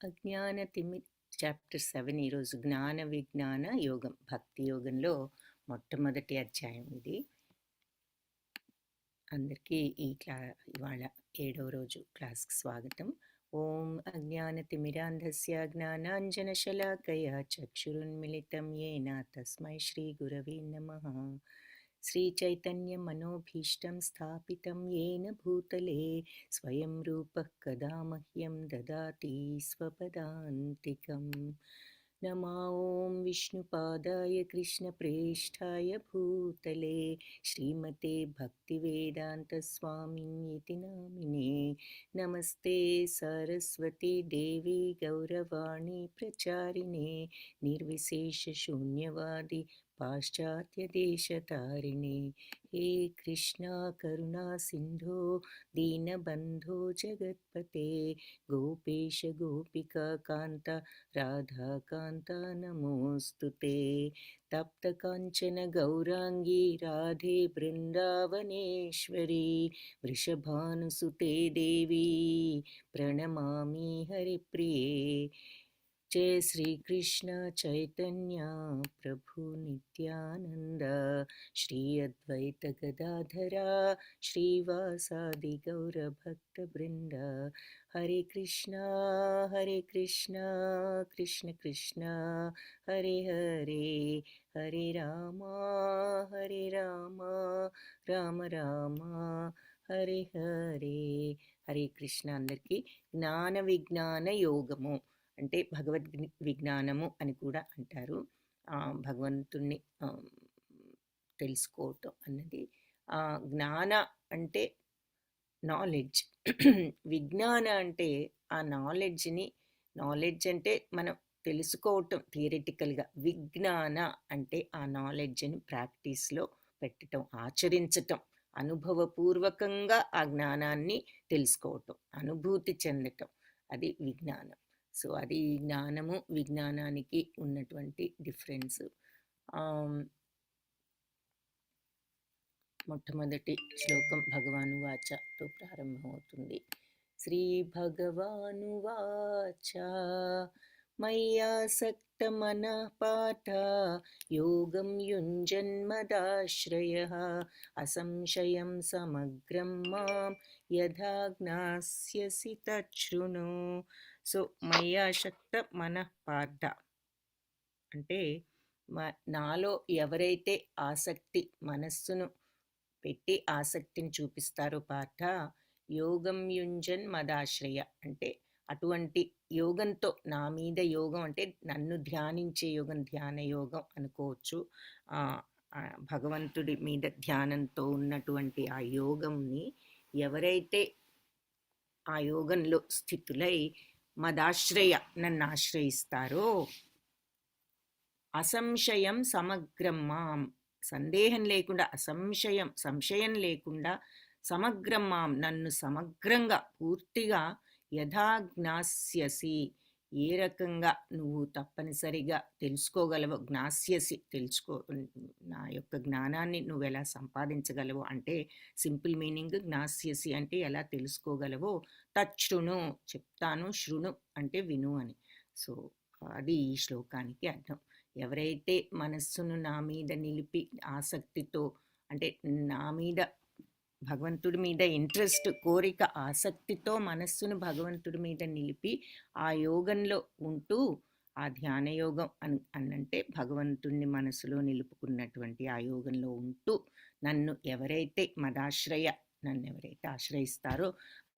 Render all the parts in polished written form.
అజ్ఞానతిమి chapter 7 ఈరోజు జ్ఞాన విజ్ఞాన యోగం భక్తి యోగంలో మొట్టమొదటి అధ్యాయం ఇది. అందరికీ ఇవాళ 7వ రోజు క్లాస్కి స్వాగతం. ఓం అజ్ఞానతిమిరాంధస్య జ్ఞానాంజనశలాకయ చక్షురున్మిళితం యేన తస్మై శ్రీ గురవే నమః. श्रीचैतन्यमनोभीष्टं स्थापितं येन भूतले स्वयं रूपः कदा मह्यं ददाति स्वपदान्तिकम्. नमो ॐ विष्णुपादाय कृष्णप्रेष्ठाय भूतले श्रीमते भक्तिवेदान्तस्वामिन्यति नामिने. नमस्ते सरस्वती देवी गौरवाणी प्रचारिणे निर्विशेषशून्यवादी पाश्चात्यदेशतारिणे. हे कृष्णा करुणा सिन्धो दीनबन्धो जगत्पते गोपेश गोपिका कान्ता राधाकान्ता नमोऽस्तुते. तप्तकाञ्चन गौराङ्गी राधे बृन्दावनेश्वरी वृषभानुसुते देवी प्रणमामि हरिप्रिये. जय श्री कृष्ण चैतन्य प्रभु नित्यानंद श्री अद्वैत गदाधरा श्रीवासादि गौर भक्त वृंद. हरे कृष्णा कृष्ण कृष्ण हरे हरे हरे राम राम राम हरे हरे. हरे कृष्ण. अंदरिकी ज्ञान विज्ञान योगमु అంటే భగవద్ విజ్ఞానము అని కూడా అంటారు. భగవంతుణ్ణి తెలుసుకోవటం అన్నది. జ్ఞాన అంటే నాలెడ్జ్, విజ్ఞాన అంటే ఆ నాలెడ్జ్ అంటే మనం తెలుసుకోవటం థియరిటికల్గా. విజ్ఞాన అంటే ఆ నాలెడ్జ్ని ప్రాక్టీస్లో పెట్టడం, ఆచరించటం, అనుభవపూర్వకంగా ఆ జ్ఞానాన్ని తెలుసుకోవటం, అనుభూతి చెందటం, అది విజ్ఞానం. సో అది జ్ఞానము విజ్ఞానానికి ఉన్నటువంటి డిఫరెన్స్. మొట్టమొదటి శ్లోకం భగవాను వాచతో ప్రారంభమవుతుంది. శ్రీ భగవాను వాచ మయ్యాసక్త మనః పార్థ యోగం యుంజన్మదాశ్రయః అసంశయం సమగ్రం మాం యథా జ్ఞాస్యసి తచ్ఛృణు. సో మయ్యాసక్త మనః పార్థ అంటే నాలో ఎవరైతే ఆసక్తి, మనస్సును పెట్టి ఆసక్తిని చూపిస్తారో పార్థ, యోగం యుంజన్ మదాశ్రయ అంటే అటువంటి యోగంతో, నా మీద యోగం అంటే నన్ను ధ్యానించే యోగం, ధ్యాన యోగం అనుకోవచ్చు. భగవంతుడి మీద ధ్యానంతో ఉన్నటువంటి ఆ యోగంని ఎవరైతే ఆ యోగంలో స్థితులై మదాశ్రయ నన్ను ఆశ్రయిస్తారో, అసంశయం సమగ్రం మాం సందేహం లేకుండా, సంశయం లేకుండా, సమగ్రం మాం నన్ను సమగ్రంగా పూర్తిగా, యథా జ్ఞాస్యసి ఏ రకంగా నువ్వు తప్పనిసరిగా తెలుసుకోగలవు, జ్ఞాస్యసి నా యొక్క జ్ఞానాన్ని నువ్వు ఎలా సంపాదించగలవు అంటే సింపుల్ మీనింగ్ జ్ఞాస్యసి అంటే ఎలా తెలుసుకోగలవో, తచ్ఛృణు చెప్తాను, శృణు అంటే విను అని. సో అది ఈ శ్లోకానికి అర్థం. ఎవరైతే మనస్సును నా మీద నిలిపి ఆసక్తితో, అంటే నా మీద భగవంతుడి మీద ఇంట్రెస్ట్, కోరిక, ఆసక్తితో మనస్సును భగవంతుడి మీద నిలిపి ఆ యోగంలో ఉంటూ, ఆ ధ్యాన యోగం అనంటే భగవంతుడిని మనసులో నిలుపుకున్నటువంటి ఆ యోగంలో ఉంటూ నన్ను ఎవరైతే ఆశ్రయిస్తారో,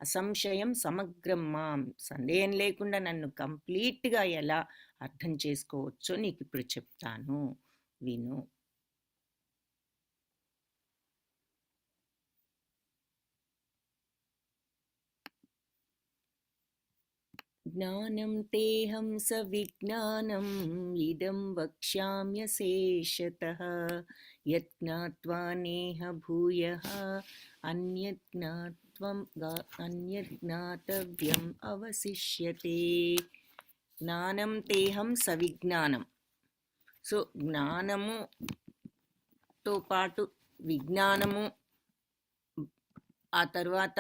అసంశయం సమగ్రం మాం సందేహం లేకుండా నన్ను కంప్లీట్గా ఎలా అర్థం చేసుకోవచ్చో నీకు ఇప్పుడు చెప్తాను, విను. జ్ఞానం తేహం సవిజ్ఞానం ఇదం వక్ష్యామ్యశేషతః యత్ జ్ఞాత్వా నేహ భూయః అన్యత్ జ్ఞాతవ్యం అవశిష్యతే. జ్ఞానం తేహం సవిజ్ఞానం. సో జ్ఞానముతో పాటు విజ్ఞానము, ఆ తర్వాత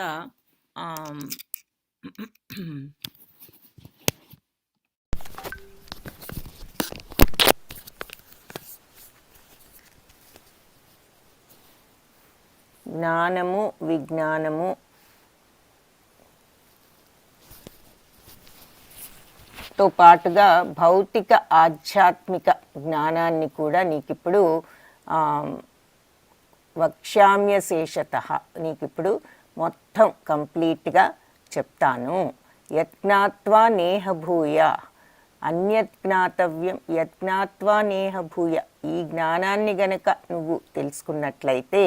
జ్ఞానము విజ్ఞానము తో పాటుగా భౌతిక ఆధ్యాత్మిక జ్ఞానాన్ని కూడా నీకు ఇప్పుడు వక్ష్యామ్యశేషత నీకు ఇప్పుడు మొత్తం కంప్లీట్గా చెప్తాను. యత్జ్ఞాత్వా నేహభూయ అన్యజ్ఞాతవ్యం యజ్ఞాత్వా నేహభూయ. ఈ జ్ఞానాన్ని గనక నువ్వు తెలుసుకున్నట్లయితే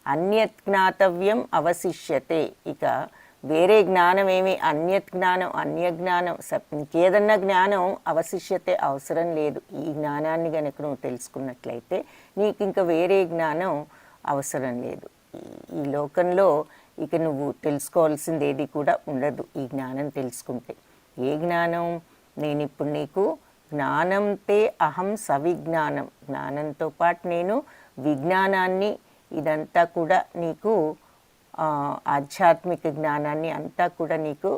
అన్యజ్ఞాతవ్యం అవశిష్యతే. ఇక వేరే జ్ఞానం ఏమి అన్యజ్ఞానం అన్యజ్ఞానం ఇంకేదన్నా జ్ఞానం అవశిష్యతే అవసరం లేదు. ఈ జ్ఞానాన్ని గనక నువ్వు తెలుసుకున్నట్లయితే నీకు ఇంకా వేరే జ్ఞానం అవసరం లేదు. ఈ లోకంలో ఇక నువ్వు తెలుసుకోవాల్సింది ఏది కూడా ఉండదు ఈ జ్ఞానం తెలుసుకుంటే. ఏ జ్ఞానం? నేను ఇప్పుడు నీకు జ్ఞానంతే అహం సవిజ్ఞానం, జ్ఞానంతో పాటు నేను విజ్ఞానాన్ని ఇదంతా కూడా నీకు ఆధ్యాత్మిక జ్ఞానాన్ని అంతా కూడా నీకు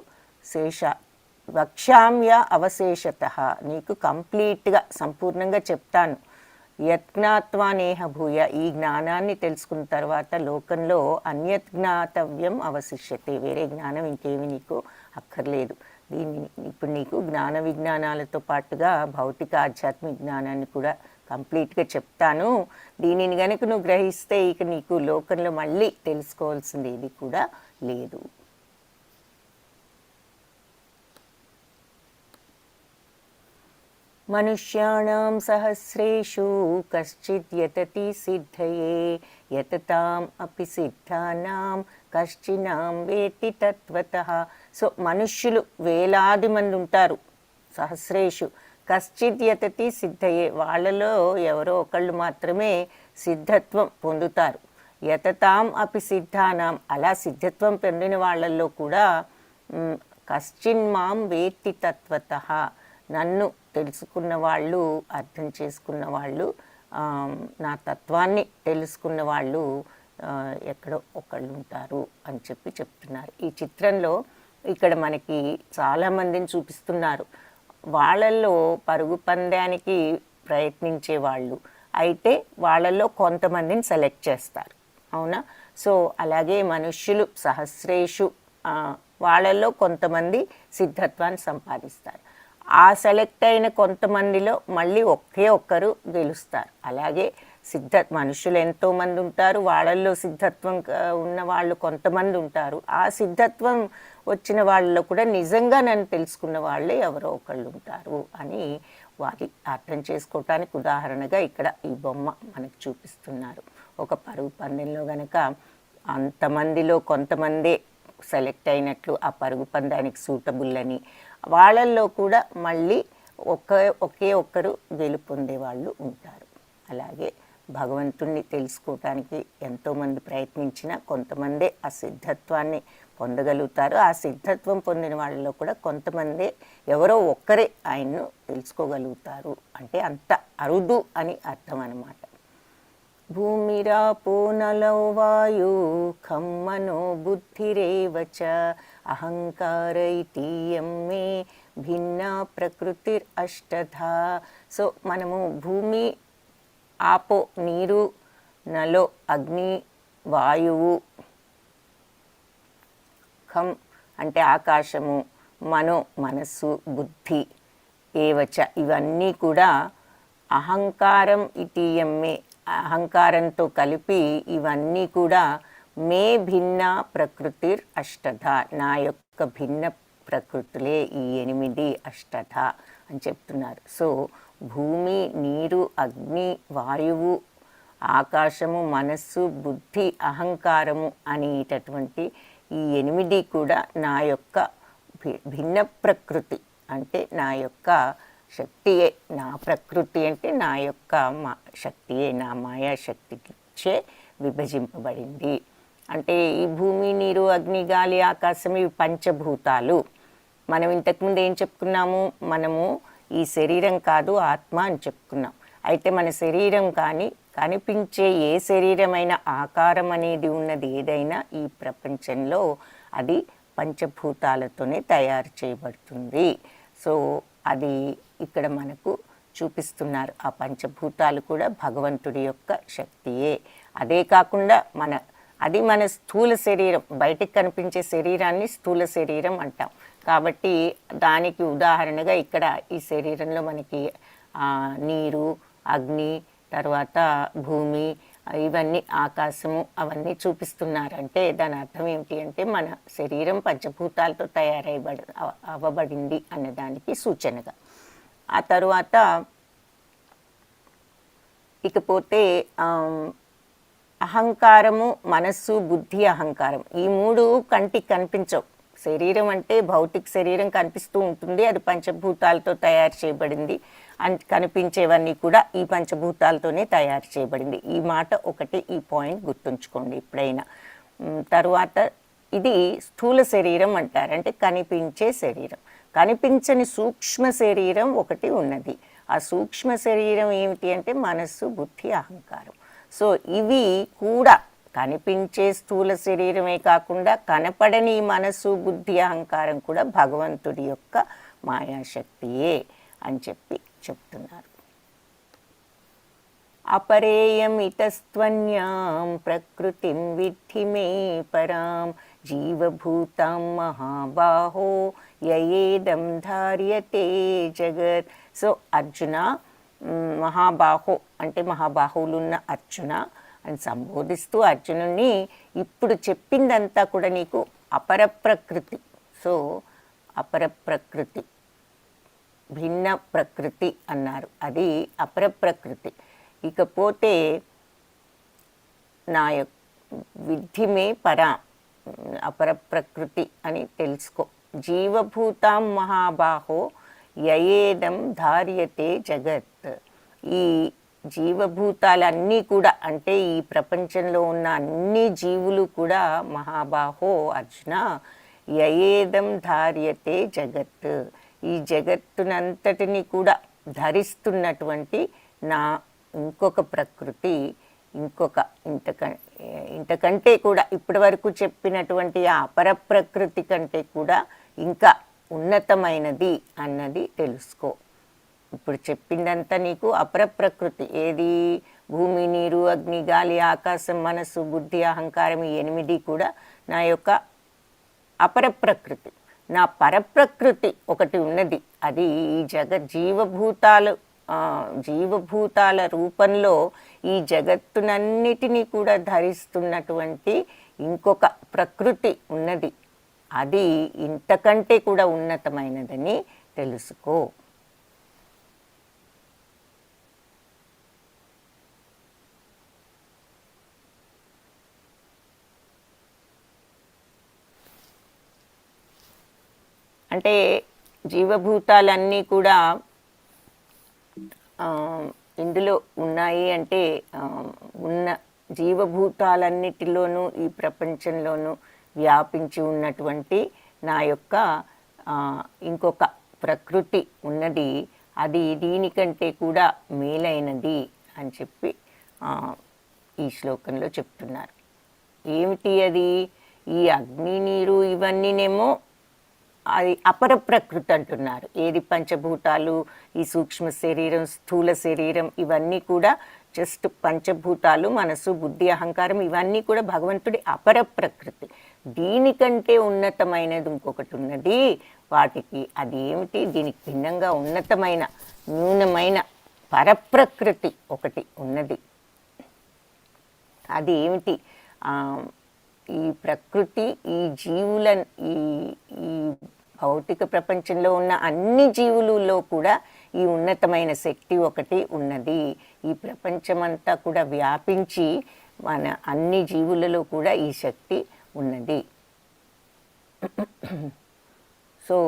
వక్ష్యామ్య అవశేషత నీకు కంప్లీట్గా సంపూర్ణంగా చెప్తాను. యత్జ్ఞాత్వా నేహభూయ. ఈ జ్ఞానాన్ని తెలుసుకున్న తర్వాత లోకంలో అన్యజ్ఞాతవ్యం అవశిష్యతే. వేరే జ్ఞానం ఇంకేమి నీకు అక్కర్లేదు. దీన్ని ఇప్పుడు నీకు జ్ఞాన విజ్ఞానాలతో పాటుగా భౌతిక ఆధ్యాత్మిక జ్ఞానాన్ని కూడా కంప్లీట్గా చెప్తాను. దీనిని కనుక నువ్వు గ్రహిస్తే ఇక నీకు లోకంలో మళ్ళీ తెలుసుకోవాల్సింది ఏది కూడా లేదు. మనుష్యాణం సహస్రేషు కశ్చిద్ యతతి సిద్ధయే యతతాం అపి సిద్ధానాం కశ్చినాం వేత్తి తత్వతః. సో మనుష్యులు వేలాది మంది ఉంటారు. సహస్రేషు కశ్చిద్ యతతి సిద్ధయే. వాళ్ళలో ఎవరో ఒకళ్ళు మాత్రమే సిద్ధత్వం పొందుతారు. యతతాం అపి సిద్ధానాం. అలా సిద్ధత్వం పొందిన వాళ్ళల్లో కూడా కశ్చిన్ మాం వేత్తి తత్వతః. నన్ను తెలుసుకున్న వాళ్ళు, అర్థం చేసుకున్న వాళ్ళు, నా తత్వాన్ని తెలుసుకున్న వాళ్ళు ఎక్కడో ఒకళ్ళు ఉంటారు అని చెప్తున్నారు. ఈ చిత్రంలో ఇక్కడ మనకి చాలామందిని చూపిస్తున్నారు. వాళ్ళల్లో పరుగు పందానికి ప్రయత్నించే వాళ్ళు అయితే వాళ్ళల్లో కొంతమందిని సెలెక్ట్ చేస్తారు, అవునా? సో అలాగే మనుష్యులు సహస్రేషు, వాళ్ళల్లో కొంతమంది సిద్ధత్వాన్ని సంపాదిస్తారు. ఆ సెలెక్ట్ అయిన కొంతమందిలో మళ్ళీ ఒకే ఒక్కరు గెలుస్తారు. అలాగే మనుషులు ఎంతోమంది ఉంటారు, వాళ్ళల్లో సిద్ధత్వం ఉన్న వాళ్ళు కొంతమంది ఉంటారు. ఆ సిద్ధత్వం వచ్చిన వాళ్ళలో కూడా నిజంగా నన్ను తెలుసుకున్న వాళ్ళే ఎవరో ఒకళ్ళు ఉంటారు అని వారి అర్థం చేసుకోవటానికి ఉదాహరణగా ఇక్కడ ఈ బొమ్మ మనకు చూపిస్తున్నారు. ఒక పరుగు పందెంలో గనక అంతమందిలో కొంతమందే సెలెక్ట్ అయినట్లు, ఆ పరుగు పందానికి సూటబుల్ అని, వాళ్ళల్లో కూడా మళ్ళీ ఒకే ఒక్కరు గెలుపొందే వాళ్ళు ఉంటారు. అలాగే భగవంతుణ్ణి తెలుసుకోవటానికి ఎంతోమంది ప్రయత్నించినా కొంతమందే ఆ సిద్ధత్వాన్ని పొందగలుగుతారు. ఆ సిద్ధత్వం పొందిన వాళ్ళలో కూడా కొంతమందే ఎవరో ఒక్కరే ఆయన్ను తెలుసుకోగలుగుతారు. అంటే అంత అరుదు అని అర్థం అన్నమాట. భూమిరాపో నలో వాయు ఖం మనో బుద్ధిరేవచ అహంకార ఇతీయం మే భిన్న ప్రకృతిర్ అష్టధా. సో మనము భూమి, ఆపో నీరు, నలో అగ్ని, వాయువు, ఖం అంటే ఆకాశము, మనో మనస్సు, బుద్ధి, ఏవచ ఇవన్నీ కూడా అహంకారం ఇతీయమ్మే అహంకారంతో కలిపి ఇవన్నీ కూడా మే భిన్న ప్రకృతిర్ అష్టధ నా యొక్క భిన్న ప్రకృతులే ఈ 8 అష్టధ అని చెప్తున్నారు. సో భూమి, నీరు, అగ్ని, వాయువు, ఆకాశము, మనస్సు, బుద్ధి, అహంకారము అనేటటువంటి ఈ 8 కూడా నా యొక్క భిన్న ప్రకృతి, అంటే నా యొక్క శక్తియే. నా ప్రకృతి అంటే నా యొక్క శక్తియే, నా మాయాశక్తిచే విభజింపబడింది. అంటే ఈ భూమి, నీరు, అగ్ని, గాలి, ఆకాశం ఇవి పంచభూతాలు. మనం ఇంతకుముందు ఏం చెప్పుకున్నాము? మనము ఈ శరీరం కాదు ఆత్మ అని చెప్పుకున్నాం. అయితే మన శరీరం కానీ కనిపించే ఏ శరీరమైన ఆకారం అనేది ఉన్నది ఏదైనా ఈ ప్రపంచంలో అది పంచభూతాలతోనే తయారు చేయబడుతుంది. సో అది ఇక్కడ మనకు చూపిస్తున్నారు. ఆ పంచభూతాలు కూడా భగవంతుడి యొక్క శక్తియే. అదే కాకుండా మన అది మన స్థూల శరీరం, బయటికి కనిపించే శరీరాన్ని స్థూల శరీరం అంటాం. కాబట్టి దానికి ఉదాహరణగా ఇక్కడ ఈ శరీరంలో మనకి నీరు, అగ్ని, తర్వాత భూమి, ఇవన్నీ ఆకాశము అవన్నీ చూపిస్తున్నారంటే దాని అర్థం ఏమిటి అంటే మన శరీరం పంచభూతాలతో అవ్వబడింది అన్నదానికి సూచనగా. ఆ తరువాత ఇకపోతే అహంకారము, మనస్సు, బుద్ధి, అహంకారం ఈ మూడు కంటికి కనిపించవు. శరీరం అంటే భౌతిక శరీరం కనిపిస్తూ ఉంటుంది, అది పంచభూతాలతో తయారు చేయబడింది. కనిపించేవన్నీ కూడా ఈ పంచభూతాలతోనే తయారు చేయబడింది. ఈ మాట ఒకటి, ఈ పాయింట్ గుర్తుంచుకోండి ఎప్పుడైనా. తరువాత ఇది స్థూల శరీరం అంటారు, అంటే కనిపించే శరీరం. కనిపించని సూక్ష్మ శరీరం ఒకటి ఉన్నది. ఆ సూక్ష్మ శరీరం ఏమిటి అంటే మనస్సు, బుద్ధి, అహంకారం. సో ఇవి కూడా కనిపించే స్థూల శరీరమే కాకుండా కనపడని మనస్సు, బుద్ధి, అహంకారం కూడా భగవంతుడి యొక్క మాయాశక్తియే అని చెప్తున్నారు. అపరేయమితస్త్వన్యాం ప్రకృతిం విద్ధి మే పరాం జీవభూతాం మహాబాహో యయేదం ధార్యతే జగత్. సో అర్జున, మహాబాహో అంటే మహాబాహువులున్న అర్జున అని సంబోధిస్తూ అర్జునుడిని ఇప్పుడు చెప్పిందంతా కూడా నీకు అపర ప్రకృతి. సో అపర ప్రకృతి, భిన్న ప్రకృతి అన్నారు, అది అపర ప్రకృతి. ఇకపోతే నా యొక్క విద్ధి మే పరా, అపర ప్రకృతి అని తెలుసుకో. జీవభూతాం మహాబాహో యయేదం ధార్యతే జగత్. ఈ జీవభూతాలన్నీ కూడా అంటే ఈ ప్రపంచంలో ఉన్న అన్ని జీవులు కూడా మహాబాహో అర్జున యయేదం ధార్యతే జగత్, ఈ జగత్తునంతటిని కూడా ధరిస్తున్నటువంటి నా ఇంకొక ప్రకృతి, ఇంతకంటే కూడా ఇప్పటి వరకు చెప్పినటువంటి ఆ అపర ప్రకృతి కంటే కూడా ఇంకా ఉన్నతమైనది అన్నది తెలుసుకో. ఇప్పుడు చెప్పిందంతా నీకు అపర ప్రకృతి. ఏది? భూమి, నీరు, అగ్ని, గాలి, ఆకాశం, మనస్సు, బుద్ధి, అహంకారం, ఈ 8 కూడా నా యొక్క అపర ప్రకృతి. నా పరప్రకృతి ఒకటి ఉన్నది, అది ఈ జీవభూతాల రూపంలో ఈ జగత్తునన్నిటినీ కూడా ధరిస్తున్నటువంటి ఇంకొక ప్రకృతి ఉన్నది, అది ఇంతకంటే కూడా ఉన్నతమైనదని తెలుసుకో. అంటే జీవభూతాలన్నీ కూడా ఇందులో ఉన్నాయి అంటే ఉన్న జీవభూతాలన్నిటిలోనూ ఈ ప్రపంచంలోనూ వ్యాపించి ఉన్నటువంటి నా యొక్క ఇంకొక ప్రకృతి ఉన్నది, అది దీనికంటే కూడా మేలైనది అని చెప్పి ఈ శ్లోకంలో చెప్తున్నారు. ఏమిటి అది? ఈ అగ్ని, నీరు ఇవన్నీనేమో అది అపర ప్రకృతి అంటున్నారు. ఏది? పంచభూతాలు, ఈ సూక్ష్మ శరీరం, స్థూల శరీరం ఇవన్నీ కూడా జస్ట్ పంచభూతాలు, మనసు, బుద్ధి, అహంకారం ఇవన్నీ కూడా భగవంతుడి అపర ప్రకృతి. దీనికంటే ఉన్నతమైనది ఇంకొకటి ఉన్నది వాటికి. అది ఏమిటి? దీనికి భిన్నంగా ఉన్నతమైన న్యూనమైన పరప్రకృతి ఒకటి ఉన్నది. అది ఏమిటి? ఈ ప్రకృతి ఈ జీవుల ఈ భౌతిక ప్రపంచంలో ఉన్న అన్ని జీవులలో కూడా ఈ ఉన్నతమైన శక్తి ఒకటి ఉన్నది. ఈ ప్రపంచమంతా కూడా వ్యాపించి మన అన్ని జీవులలో కూడా ఈ శక్తి ఉన్నది. సో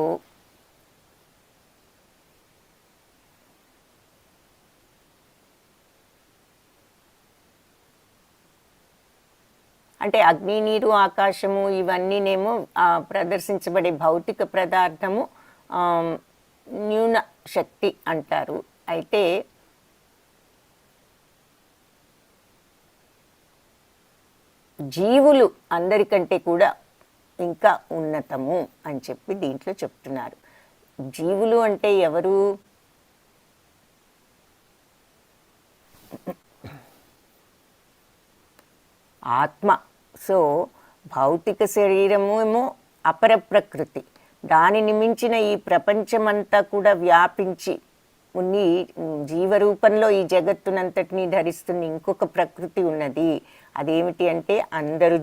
అంటే అగ్ని, నీరు, ఆకాశము ఇవన్నీనేమో ప్రదర్శించబడే భౌతిక పదార్థము న్యూన శక్తి అంటారు. అయితే జీవులు అందరికంటే కూడా ఇంకా ఉన్నతము అని చెప్పి దీంట్లో చెప్తున్నారు. జీవులు అంటే ఎవరు? ఆత్మ సో భౌతిక శరీరము ఏమో అపర ప్రకృతి, దానిని మించిన ఈ ప్రపంచమంతా కూడా వ్యాపించి ఉన్ని జీవరూపంలో ఈ జగత్తునంతటినీ ధరిస్తున్న ఇంకొక ప్రకృతి ఉన్నది. అదేమిటి అంటే అందరు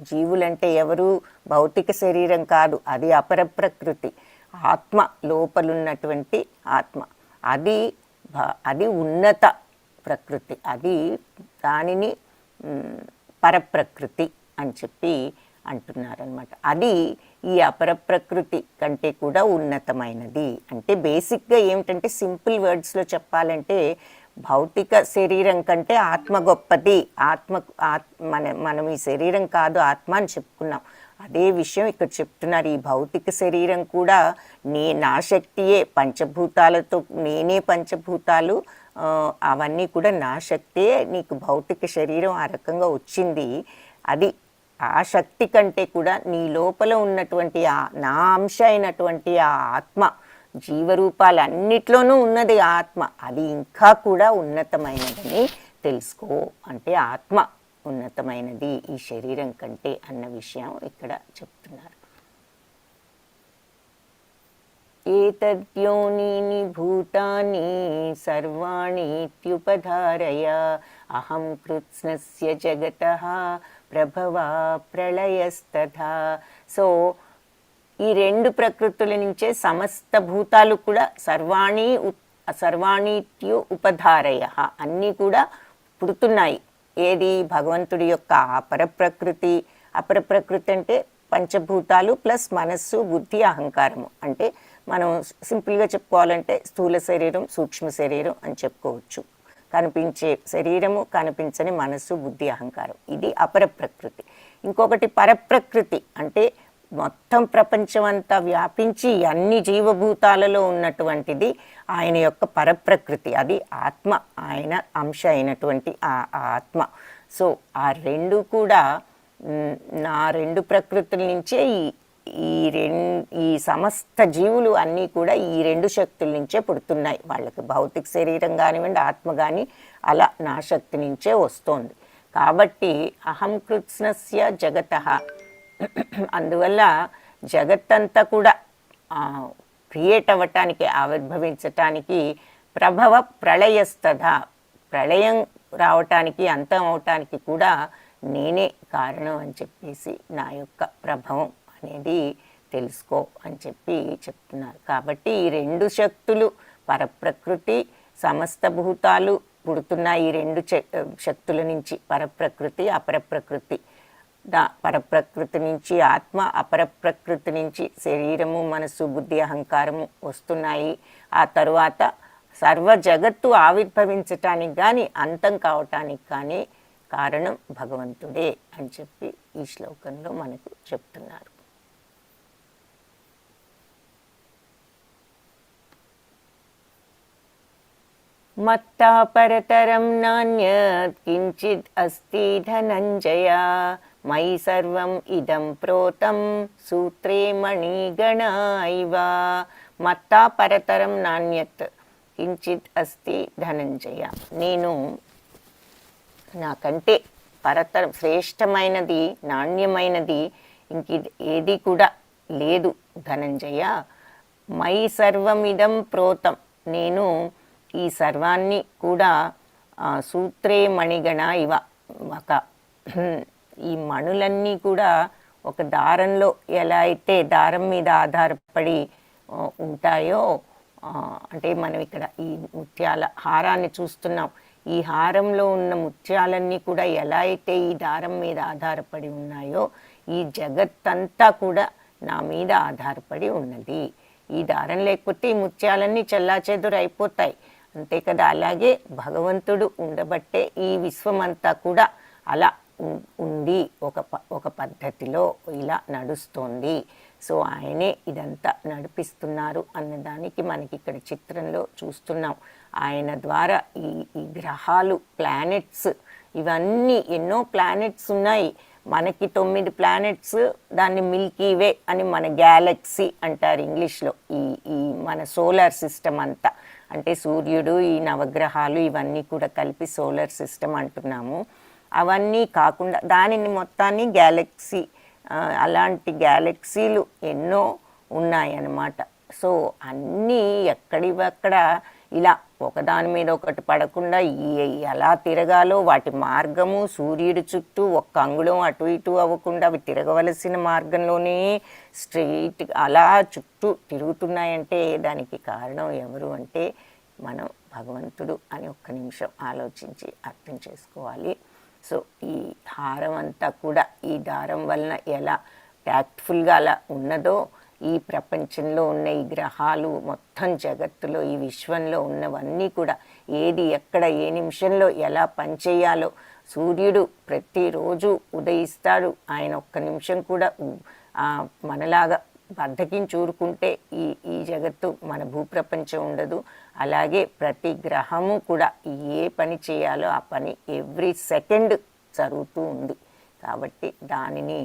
జీవులంటే ఎవరు? భౌతిక శరీరం కాదు, అది అపర ప్రకృతి, ఆత్మ, లోపలున్నటువంటి ఆత్మ. అది ఉన్నత ప్రకృతి, అది దానిని పరప్రకృతి అని చెప్పి అంటున్నారనమాట. అది ఈ అపర ప్రకృతి కంటే కూడా ఉన్నతమైనది. అంటే బేసిక్గా ఏమిటంటే, సింపుల్ వర్డ్స్లో చెప్పాలంటే భౌతిక శరీరం కంటే ఆత్మ గొప్పది. మనం ఈ శరీరం కాదు ఆత్మ అని చెప్పుకున్నాం. అదే విషయం ఇక్కడ చెప్తున్నారు. ఈ భౌతిక శరీరం కూడా నా శక్తియే, పంచభూతాలతో నేనే పంచభూతాలు, అవన్నీ కూడా నా శక్తియే. నీకు భౌతిక శరీరం ఆ రకంగా వచ్చింది. అది ఆ శక్తి కంటే కూడా నీ లోపల ఉన్నటువంటి నా అంశ అయినటువంటి ఆ ఆత్మ, జీవరూపాలన్నిట్లోనూ ఉన్నది ఆత్మ, అది ఇంకా కూడా ఉన్నతమైనదని తెలుసుకో. అంటే ఆత్మ ఉన్నతమైనది ఈ శరీరం కంటే అన్న విషయం ఇక్కడ చెప్తున్నారు. ఏతద్యోనీని భూతాని సర్వాణీత్యుపధారయ అహం కృత్స్నస్య జగతః ప్రభవా ప్రళయస్తథా. సో ఈ రెండు ప్రకృతుల నుంచే సమస్త భూతాలు కూడా సర్వాణీత్యు ఉపధారయ, అన్నీ కూడా పుడుతున్నాయి. ఏది? భగవంతుడి యొక్క అపరప్రకృతి. అపరప్రకృతి అంటే పంచభూతాలు ప్లస్ మనస్సు, బుద్ధి, అహంకారము. అంటే మనం సింపుల్గా చెప్పుకోవాలంటే స్థూల శరీరం, సూక్ష్మ శరీరం అని చెప్పుకోవచ్చు. కనిపించే శరీరము, కనిపించని మనస్సు, బుద్ధి, అహంకారం, ఇది అపర ప్రకృతి. ఇంకొకటి పరప్రకృతి, అంటే మొత్తం ప్రపంచం అంతా వ్యాపించి అన్ని జీవభూతాలలో ఉన్నటువంటిది ఆయన యొక్క పరప్రకృతి, అది ఆత్మ, ఆయన అంశ అయినటువంటి ఆ ఆత్మ. సో ఆ రెండు కూడా నా రెండు ప్రకృతుల నుంచే ఈ సమస్త జీవులు అన్నీ కూడా ఈ రెండు శక్తుల నుంచే పుడుతున్నాయి. వాళ్ళకి భౌతిక శరీరం కానివ్వండి, ఆత్మ కానీ అలా నా శక్తి నుంచే వస్తోంది. కాబట్టి అహం కృత్స్నస్య జగతః, అందువల్ల జగత్తంతా కూడా క్రియేట్ అవ్వటానికి, ఆవిర్భవించటానికి ప్రభవ ప్రళయస్తథ, ప్రళయం రావటానికి, అంతం అవటానికి కూడా నేనే కారణం అని చెప్పేసి నా యొక్క ప్రభవం అనేది తెలుసుకో అని చెప్పి చెప్తున్నారు. కాబట్టి ఈ రెండు శక్తులు, పరప్రకృతి, సమస్త భూతాలు పుడుతున్నాయి ఈ రెండు శక్తుల నుంచి, పరప్రకృతి, అపరప్రకృతి. పరప్రకృతి నుంచి ఆత్మ, అపరప్రకృతి నుంచి శరీరము, మనస్సు, బుద్ధి, అహంకారము వస్తున్నాయి. ఆ తరువాత సర్వ జగత్తు ఆవిర్భవించటానికి కానీ అంతం కావటానికి కానీ కారణం భగవంతుడే అని చెప్పి ఈ శ్లోకంలో మనకు చెప్తున్నారు. మత్తా పరతరం నాన్యత్ కించిద్ అస్తి ధనంజయ మయి సర్వం ఇదం ప్రోతం సూత్రే మణిగణ ఇవ. మత్తా పరతరం నాన్యత్ కించిద్ అస్తి ధనంజయ, నేను నాకంటే పరతరం శ్రేష్టమైనది, నాణ్యమైనది ఇంక ఏది కూడా లేదు ధనంజయ. మయి సర్వమిదం ప్రోతం, నేను ఈ సర్వాన్ని కూడా సూత్రే మణిగణ ఇవ, ఒక ఈ మణులన్నీ కూడా ఒక దారంలో ఎలా అయితే దారం మీద ఆధారపడి ఉంటాయో, అంటే మనం ఇక్కడ ఈ ముత్యాల హారాన్ని చూస్తున్నాం, ఈ హారంలో ఉన్న ముత్యాలన్నీ కూడా ఎలా అయితే ఈ దారం మీద ఆధారపడి ఉన్నాయో, ఈ జగత్తంతా కూడా నా మీద ఆధారపడి ఉన్నది. ఈ దారం లేకపోతే ఈ ముత్యాలన్నీ చెల్లాచెదురు అయిపోతాయి, అంతే కదా. అలాగే భగవంతుడు ఉండబట్టే ఈ విశ్వమంతా కూడా అలా ఉంది, ఒక పద్ధతిలో ఇలా నడుస్తోంది. సో ఆయనే ఇదంతా నడిపిస్తున్నారు అన్నదానికి మనకి ఇక్కడ చిత్రంలో చూస్తున్నాం. ఆయన ద్వారా ఈ గ్రహాలు, ప్లానెట్స్, ఇవన్నీ ఎన్నో ప్లానెట్స్ ఉన్నాయి. మనకి 9 ప్లానెట్స్, దాన్ని మిల్కీ వే అని మన గ్యాలక్సీ అంటారు ఇంగ్లీష్లో. ఈ మన సోలార్ సిస్టమ్ అంతా, అంటే సూర్యుడు, ఈ నవగ్రహాలు ఇవన్నీ కూడా కలిపి సోలార్ సిస్టమ్ అంటున్నాము. అవన్నీ కాకుండా దానిని మొత్తాన్ని గ్యాలక్సీ, అలాంటి గ్యాలక్సీలు ఎన్నో ఉన్నాయన్నమాట. సో అన్నీ ఎక్కడివక్కడ ఇలా ఒకదాని మీద ఒకటి పడకుండా ఎలా తిరగాలో వాటి మార్గము, సూర్యుడి చుట్టూ ఒక్క అంగుళం అటు ఇటు అవ్వకుండా అవి తిరగవలసిన మార్గంలోనే స్ట్రెయిట్ అలా చుట్టూ తిరుగుతున్నాయంటే దానికి కారణం ఎవరు అంటే మనం భగవంతుడు అని ఒక్క నిమిషం ఆలోచించి అర్థం చేసుకోవాలి. సో ఈ హారం అంతా కూడా ఈ దారం వలన ఎలా ట్యాక్ట్ఫుల్గా అలా ఉన్నదో ఈ ప్రపంచంలో ఉన్న ఈ గ్రహాలు మొత్తం జగత్తులో ఈ విశ్వంలో ఉన్నవన్నీ కూడా ఏది ఎక్కడ ఏ నిమిషంలో ఎలా పనిచేయాలో సూర్యుడు ప్రతిరోజు ఉదయిస్తాడు. ఆయన ఒక్క నిమిషం కూడా మనలాగా బద్ధకించి ఊరుకుంటే ఈ జగత్తు మన భూప్రపంచం ఉండదు. అలాగే ప్రతి గ్రహము కూడా ఏ పని చేయాలో ఆ పని ఎవ్రీ సెకండ్ జరుగుతూ ఉంది. కాబట్టి దానిని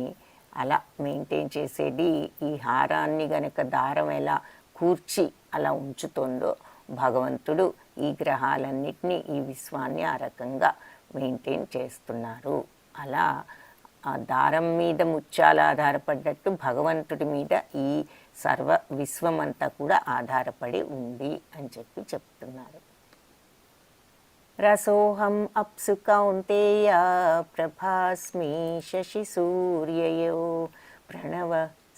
అలా మెయింటైన్ చేసేది ఈ హారాన్ని గనక దారం ఎలా కూర్చి అలా ఉంచుతుందో భగవంతుడు ఈ గ్రహాలన్నిటినీ ఈ విశ్వాన్ని ఆ రకంగా మెయింటైన్ చేస్తున్నారు. అలా ఆ దారం మీద ముత్యాలు ఆధారపడ్డట్టు భగవంతుడి మీద ఈ సర్వ విశ్వం అంతా కూడా ఆధారపడి ఉంది అని చెప్తున్నారు. రసోహం అప్సు కౌంతేయ ప్రభాస్మి శశి సూర్యయో ప్రణవ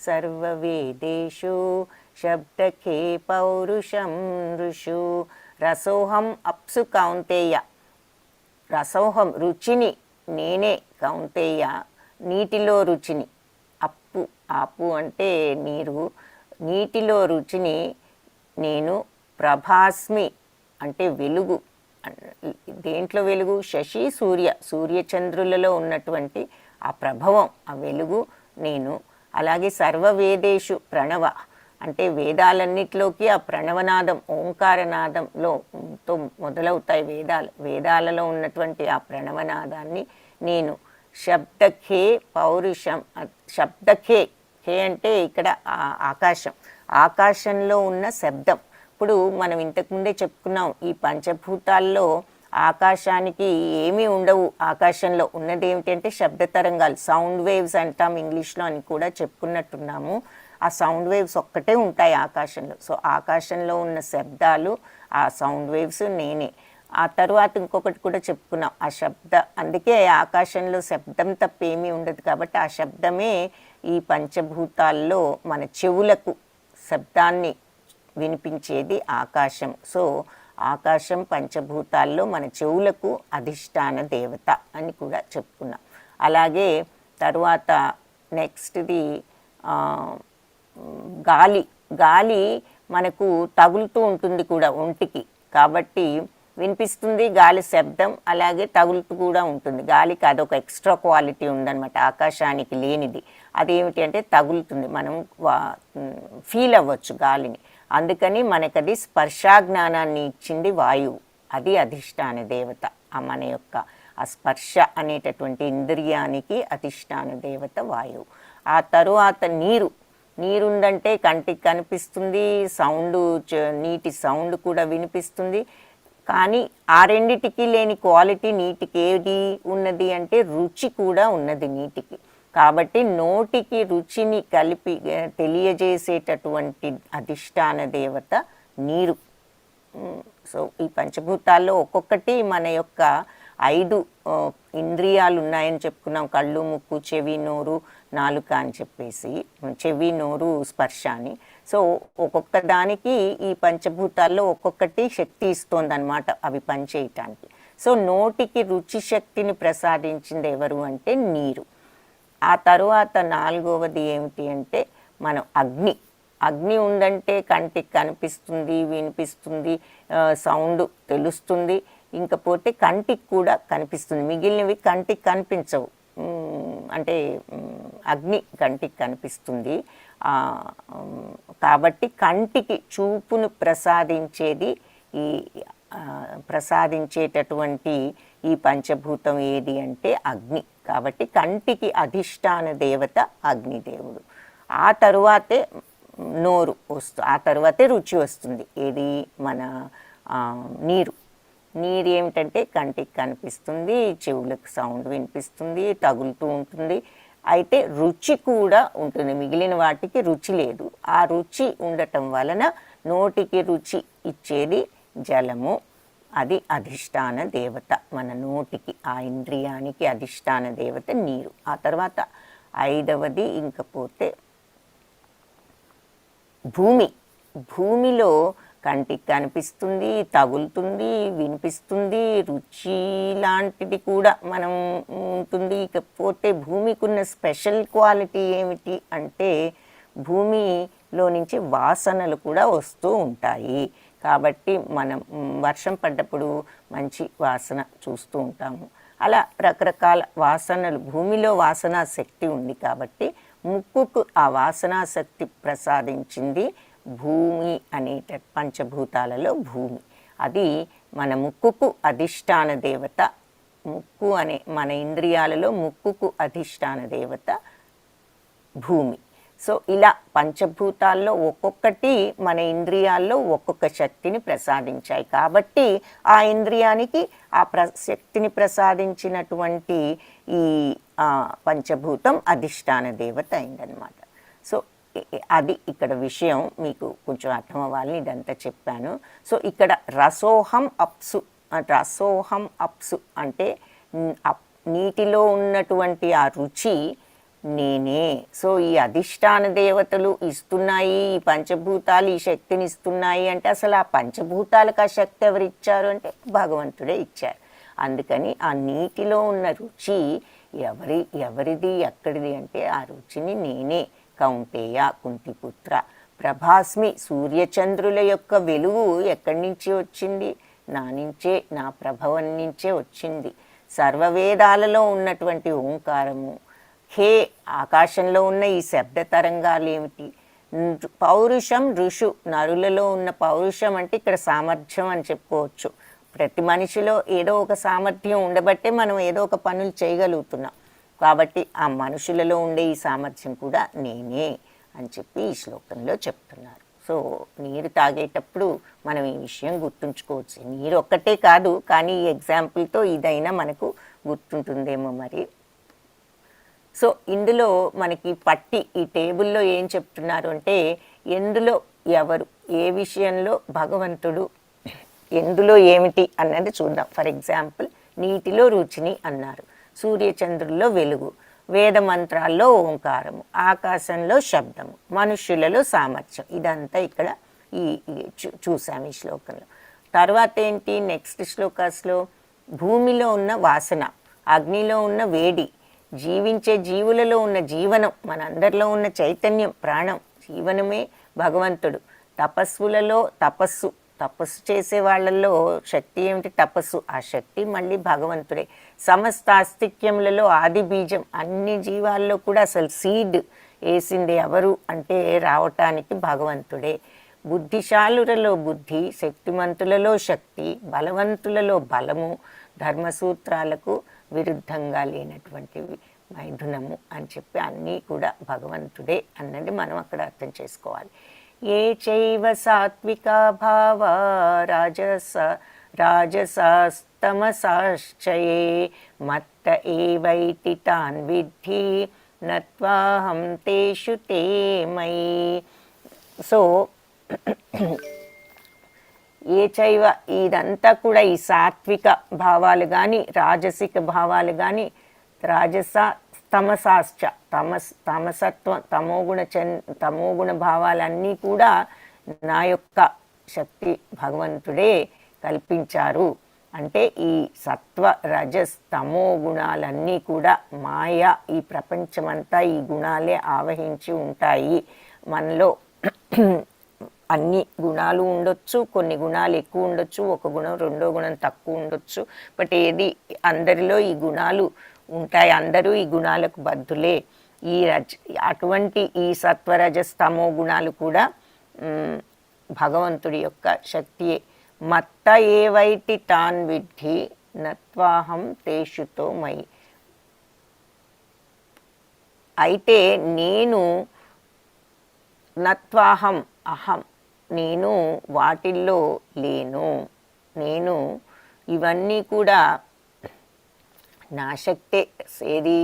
సర్వవేదేషు శబ్దఖే పౌరుషం ఋషు. రసోహం అప్సు కౌంతేయ, రసోహం రుచిని నేనే, కౌంతేయ నీటిలో రుచిని, అప్పు ఆపు అంటే నీరు, నీటిలో రుచిని నేను, ప్రభాస్మి అంటే వెలుగు, దేంట్లో వెలుగు, శశి సూర్య సూర్యచంద్రులలో ఉన్నటువంటి ఆ ప్రభావం ఆ వెలుగు నేను. అలాగే సర్వవేదేషు ప్రణవ అంటే వేదాలన్నిటిలోకి ఆ ప్రణవనాదం ఓంకారనాదంలో మొదలవుతాయి వేదాలలో ఉన్నటువంటి ఆ ప్రణవనాదాన్ని నేను. శబ్దఖే పౌరుషం, శబ్దఖే, ఖే అంటే ఇక్కడ ఆకాశం, ఆకాశంలో ఉన్న శబ్దం. ఇప్పుడు మనం ఇంతకుముందే చెప్పుకున్నాం ఈ పంచభూతాల్లో ఆకాశానికి ఏమీ ఉండవు, ఆకాశంలో ఉన్నది ఏమిటంటే శబ్ద తరంగాలు, సౌండ్ వేవ్స్ అంటాం ఇంగ్లీష్లో అని కూడా చెప్పుకున్నట్టున్నాము. ఆ సౌండ్ వేవ్స్ ఒక్కటే ఉంటాయి ఆకాశంలో. సో ఆకాశంలో ఉన్న శబ్దాలు ఆ సౌండ్ వేవ్స్ నేనే. ఆ తరువాత ఇంకొకటి కూడా చెప్పుకున్నాం ఆ అందుకే ఆకాశంలో శబ్దం తప్ప ఏమీ ఉండదు కాబట్టి ఆ శబ్దమే ఈ పంచభూతాల్లో మన చెవులకు శబ్దాన్ని వినిపించేది ఆకాశం. సో ఆకాశం పంచభూతాల్లో మన చెవులకు అధిష్టాన దేవత అని కూడా చెప్పుకున్నాం. అలాగే తరువాత నెక్స్ట్ది గాలి, గాలి మనకు తగులుతూ ఉంటుంది కూడా ఒంటికి, కాబట్టి వినిపిస్తుంది గాలి శబ్దం, అలాగే తగులుతూ కూడా ఉంటుంది. గాలికి అదొక ఎక్స్ట్రా క్వాలిటీ ఉందన్నమాట, ఆకాశానికి లేనిది. అదేమిటి అంటే తగులుతుంది, మనం ఫీల్ అవ్వచ్చు గాలిని. అందుకని మనకది స్పర్శాజ్ఞానాన్ని ఇచ్చింది వాయువు, అది అధిష్టాన దేవత. మన యొక్క ఆ స్పర్శ అనేటటువంటి ఇంద్రియానికి అధిష్టాన దేవత వాయువు. ఆ తరువాత నీరు, నీరుందంటే కంటికి కనిపిస్తుంది, సౌండ్ నీటి సౌండ్ కూడా వినిపిస్తుంది. కానీ ఆ రెండిటికి లేని క్వాలిటీ నీటికి ఏది ఉన్నది అంటే రుచి కూడా ఉన్నది నీటికి. కాబట్టి నోటికి రుచిని కలిపి తెలియజేసేటటువంటి అధిష్టాన దేవత నీరు. సో ఈ పంచభూతాల్లో ఒక్కొక్కటి మన యొక్క 5 ఇంద్రియాలు ఉన్నాయని చెప్పుకున్నాం, కళ్ళు, ముక్కు, చెవి, నోరు, నాలుక అని చెప్పేసి. చెవి, నోరు, స్పర్శ అని. సో ఒక్కొక్క దానికి ఈ పంచభూతాల్లో ఒక్కొక్కటి శక్తి ఇస్తోందన్నమాట అవి పనిచేయటానికి. సో నోటికి రుచి శక్తిని ప్రసాదించింది ఎవరు అంటే నీరు. ఆ తరువాత 4వది ఏమిటి అంటే మనం అగ్ని. అగ్ని ఉందంటే కంటికి కనిపిస్తుంది, వినిపిస్తుంది, సౌండ్ తెలుస్తుంది, ఇంకపోతే కంటికి కూడా కనిపిస్తుంది. మిగిలినవి కంటికి కనిపించవు, అంటే అగ్ని కంటికి కనిపిస్తుంది. కాబట్టి కంటికి చూపును ప్రసాదించేటటువంటి ఈ పంచభూతం ఏది అంటే అగ్ని. కాబట్టి కంటికి అధిష్టాన దేవత అగ్నిదేవుడు. ఆ తరువాతే నోరు ఆ తరువాతే రుచి వస్తుంది, ఏది మన నీరు. నీరు ఏమిటంటే కంటికి కనిపిస్తుంది, చెవులకు సౌండ్ వినిపిస్తుంది, తగులుతూ ఉంటుంది. అయితే రుచి కూడా ఉంటుంది, మిగిలిన వాటికి రుచి లేదు. ఆ రుచి ఉండటం వలన నోటికి రుచి ఇచ్చేది జలము. అది అధిష్టాన దేవత, మన నోటికి ఆ ఇంద్రియానికి అధిష్టాన దేవత నీరు. ఆ తర్వాత 5వది ఇంకపోతే భూమి. భూమిలో కంటికి కనిపిస్తుంది, తగులుతుంది, వినిపిస్తుంది, రుచి లాంటిది కూడా మనం ఉంటుంది. ఇకపోతే భూమికి ఉన్న స్పెషల్ క్వాలిటీ ఏమిటి అంటే భూమిలో నుంచి వాసనలు కూడా వస్తూ ఉంటాయి. కాబట్టి మనం వర్షం పడ్డప్పుడు మంచి వాసన చూస్తూ ఉంటాము. అలా రకరకాల వాసనలు, భూమిలో వాసనా శక్తి ఉంది కాబట్టి ముక్కుకు ఆ వాసనా శక్తి ప్రసాదించింది భూమి అనేట పంచభూతాలలో భూమి. అది మన ముక్కుకు అధిష్టాన దేవత. ముక్కు అనే మన ఇంద్రియాలలో ముక్కుకు అధిష్టాన దేవత భూమి. సో ఇలా పంచభూతాల్లో ఒక్కొక్కటి మన ఇంద్రియాల్లో ఒక్కొక్క శక్తిని ప్రసాదించాయి. కాబట్టి ఆ ఇంద్రియానికి ఆ శక్తిని ప్రసాదించినటువంటి ఈ పంచభూతం అధిష్టాన దేవత అయిందనమాట. సో అది ఇక్కడ విషయం, మీకు కొంచెం అర్థం అవ్వాలని ఇదంతా చెప్పాను. సో ఇక్కడ రసోహం అప్సు, రసోహం అప్సు అంటే నీటిలో ఉన్నటువంటి ఆ రుచి నేనే. సో ఈ అధిష్టాన దేవతలు ఇస్తున్నాయి, ఈ పంచభూతాలు ఈ శక్తిని ఇస్తున్నాయి అంటే అసలు ఆ పంచభూతాలకు ఆ శక్తి ఎవరు ఇచ్చారు అంటే భగవంతుడే ఇచ్చారు. అందుకని ఆ నీటిలో ఉన్న రుచి ఎవరిది ఎక్కడిది అంటే ఆ రుచిని నేనే. కౌంటేయ కుంతిపుత్ర ప్రభాస్మి, సూర్యచంద్రుల యొక్క వెలుగు ఎక్కడి నుంచి వచ్చింది? నా నుంచే, నా ప్రభవం నుంచే వచ్చింది. సర్వవేదాలలో ఉన్నటువంటి ఓంకారము, హే ఆకాశంలో ఉన్న ఈ శబ్ద తరంగాలు ఏమిటి? పౌరుషం ఋషు, నరులలో ఉన్న పౌరుషం అంటే ఇక్కడ సామర్థ్యం అని చెప్పుకోవచ్చు. ప్రతి మనిషిలో ఏదో ఒక సామర్థ్యం ఉండబట్టే మనం ఏదో ఒక పనులు చేయగలుగుతున్నాం. కాబట్టి ఆ మనుషులలో ఉండే ఈ సామర్థ్యం కూడా నేనే అని చెప్పి ఈ శ్లోకంలో చెప్తున్నారు. సో నీరు తాగేటప్పుడు మనం ఈ విషయం గుర్తుంచుకోవచ్చు. నీరు ఒక్కటే కాదు, కానీ ఈ ఎగ్జాంపుల్తో ఇదైనా మనకు గుర్తుంటుందేమో మరి. సో ఇందులో మనకి పట్టి ఈ టేబుల్లో ఏం చెప్తున్నారు అంటే ఎందులో ఎవరు, ఏ విషయంలో భగవంతుడు, ఎందులో ఏమిటి అన్నది చూద్దాం. ఫర్ ఎగ్జాంపుల్ నీటిలో రుచిని అన్నారు, సూర్యచంద్రుల్లో వెలుగు, వేద మంత్రాల్లో ఓంకారము, ఆకాశంలో శబ్దము, మనుష్యులలో సామర్థ్యం. ఇదంతా ఇక్కడ చూసాము ఈ శ్లోకంలో. తర్వాత ఏంటి నెక్స్ట్ శ్లోకాస్లో? భూమిలో ఉన్న వాసన, అగ్నిలో ఉన్న వేడి, జీవించే జీవులలో ఉన్న జీవనం, మనందరిలో ఉన్న చైతన్యం, ప్రాణం, జీవనమే భగవంతుడు. తపస్సులలో తపస్సు చేసే వాళ్ళల్లో శక్తి ఏమిటి? తపస్సు. ఆ శక్తి మళ్ళీ భగవంతుడే. సమస్త అస్తిక్యములలో ఆది బీజం, అన్ని జీవాల్లో కూడా అసలు సీడ్ వేసింది ఎవరు అంటే రావటానికి భగవంతుడే. బుద్ధిశాలులలో బుద్ధి, శక్తిమంతులలో శక్తి, బలవంతులలో బలము, ధర్మసూత్రాలకు విరుద్ధంగా లేనటువంటివి మైథునము అని చెప్పి అన్నీ కూడా భగవంతుడే అన్నది మనం అక్కడ అర్థం చేసుకోవాలి. ఏ చైవ సాత్వికా భావ రాజసాస్తమసాశ్చయే మత్త ఏవైతి తాన్ విద్ధి నత్వాహం తేషు తే మయి. సో ఏ చైవ, ఇదంతా కూడా ఈ సాత్విక భావాలు కానీ రాజసిక భావాలు కానీ, రాజస తమసాశ్చ, తమసత్వం తమోగుణ భావాలన్నీ కూడా నా యొక్క శక్తి భగవంతుడే కల్పించారు. అంటే ఈ సత్వ రజస్ తమో గుణాలన్నీ కూడా మాయ, ఈ ప్రపంచమంతా ఈ గుణాలే ఆవహించి ఉంటాయి. మనలో అన్ని గుణాలు ఉండొచ్చు, కొన్ని గుణాలు ఎక్కువ ఉండొచ్చు, ఒక గుణం రెండో గుణం తక్కువ ఉండొచ్చు. బట్ ఏది అందరిలో ఈ గుణాలు ఉంటాయి, అందరూ ఈ గుణాలకు బద్ధులే. అటువంటి ఈ సత్వరజస్తమో గుణాలు కూడా భగవంతుడి యొక్క శక్తియే. మత్త ఏవైతి తాన్ విద్ధి నత్వాహం తేషుతో మయి. అయితే నేను నత్వాహం, అహం, నేను వాటిల్లో లేను, నేను ఇవన్నీ కూడా నా శక్తే. ఏది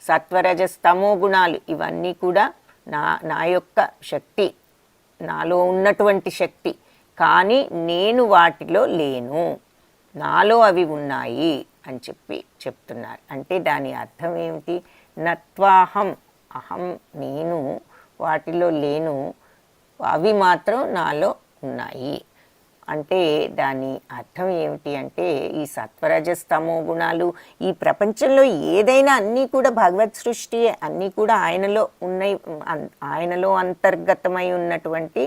సత్వరజస్తమో గుణాలు ఇవన్నీ కూడా నా యొక్క శక్తి, నాలో ఉన్నటువంటి శక్తి. కానీ నేను వాటిలో లేను, నాలో అవి ఉన్నాయి అని చెప్తున్నారు. అంటే దాని అర్థం ఏమిటి? నత్వాహం, అహం నేను వాటిలో లేను, అవి మాత్రం నాలో ఉన్నాయి. అంటే దాని అర్థం ఏమిటి అంటే ఈ సత్వరజస్తమో గుణాలు ఈ ప్రపంచంలో ఏదైనా అన్నీ కూడా భగవత్ సృష్టియే, అన్నీ కూడా ఆయనలో ఉన్నాయి, ఆయనలో అంతర్గతమై ఉన్నటువంటి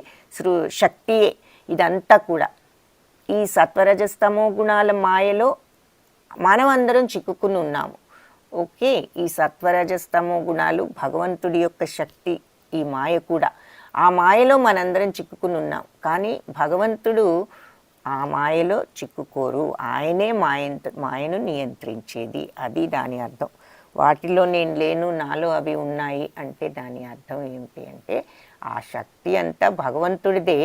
శక్తియే ఇదంతా కూడా. ఈ సత్వరజస్తమో గుణాల మాయలో మనం అందరం చిక్కుకుని ఉన్నాము. ఓకే, ఈ సత్వరజస్తమో గుణాలు భగవంతుడి యొక్క శక్తి, ఈ మాయ కూడా. ఆ మాయలో మనందరం చిక్కుకుని ఉన్నాం. కానీ భగవంతుడు ఆ మాయలో చిక్కుకోరు, ఆయనే మాయను నియంత్రించేది. అది దాని అర్థం. వాటిలో నేను లేను, నాలో అవి ఉన్నాయి అంటే దాని అర్థం ఏమిటి అంటే ఆ శక్తి అంతా భగవంతుడిదే.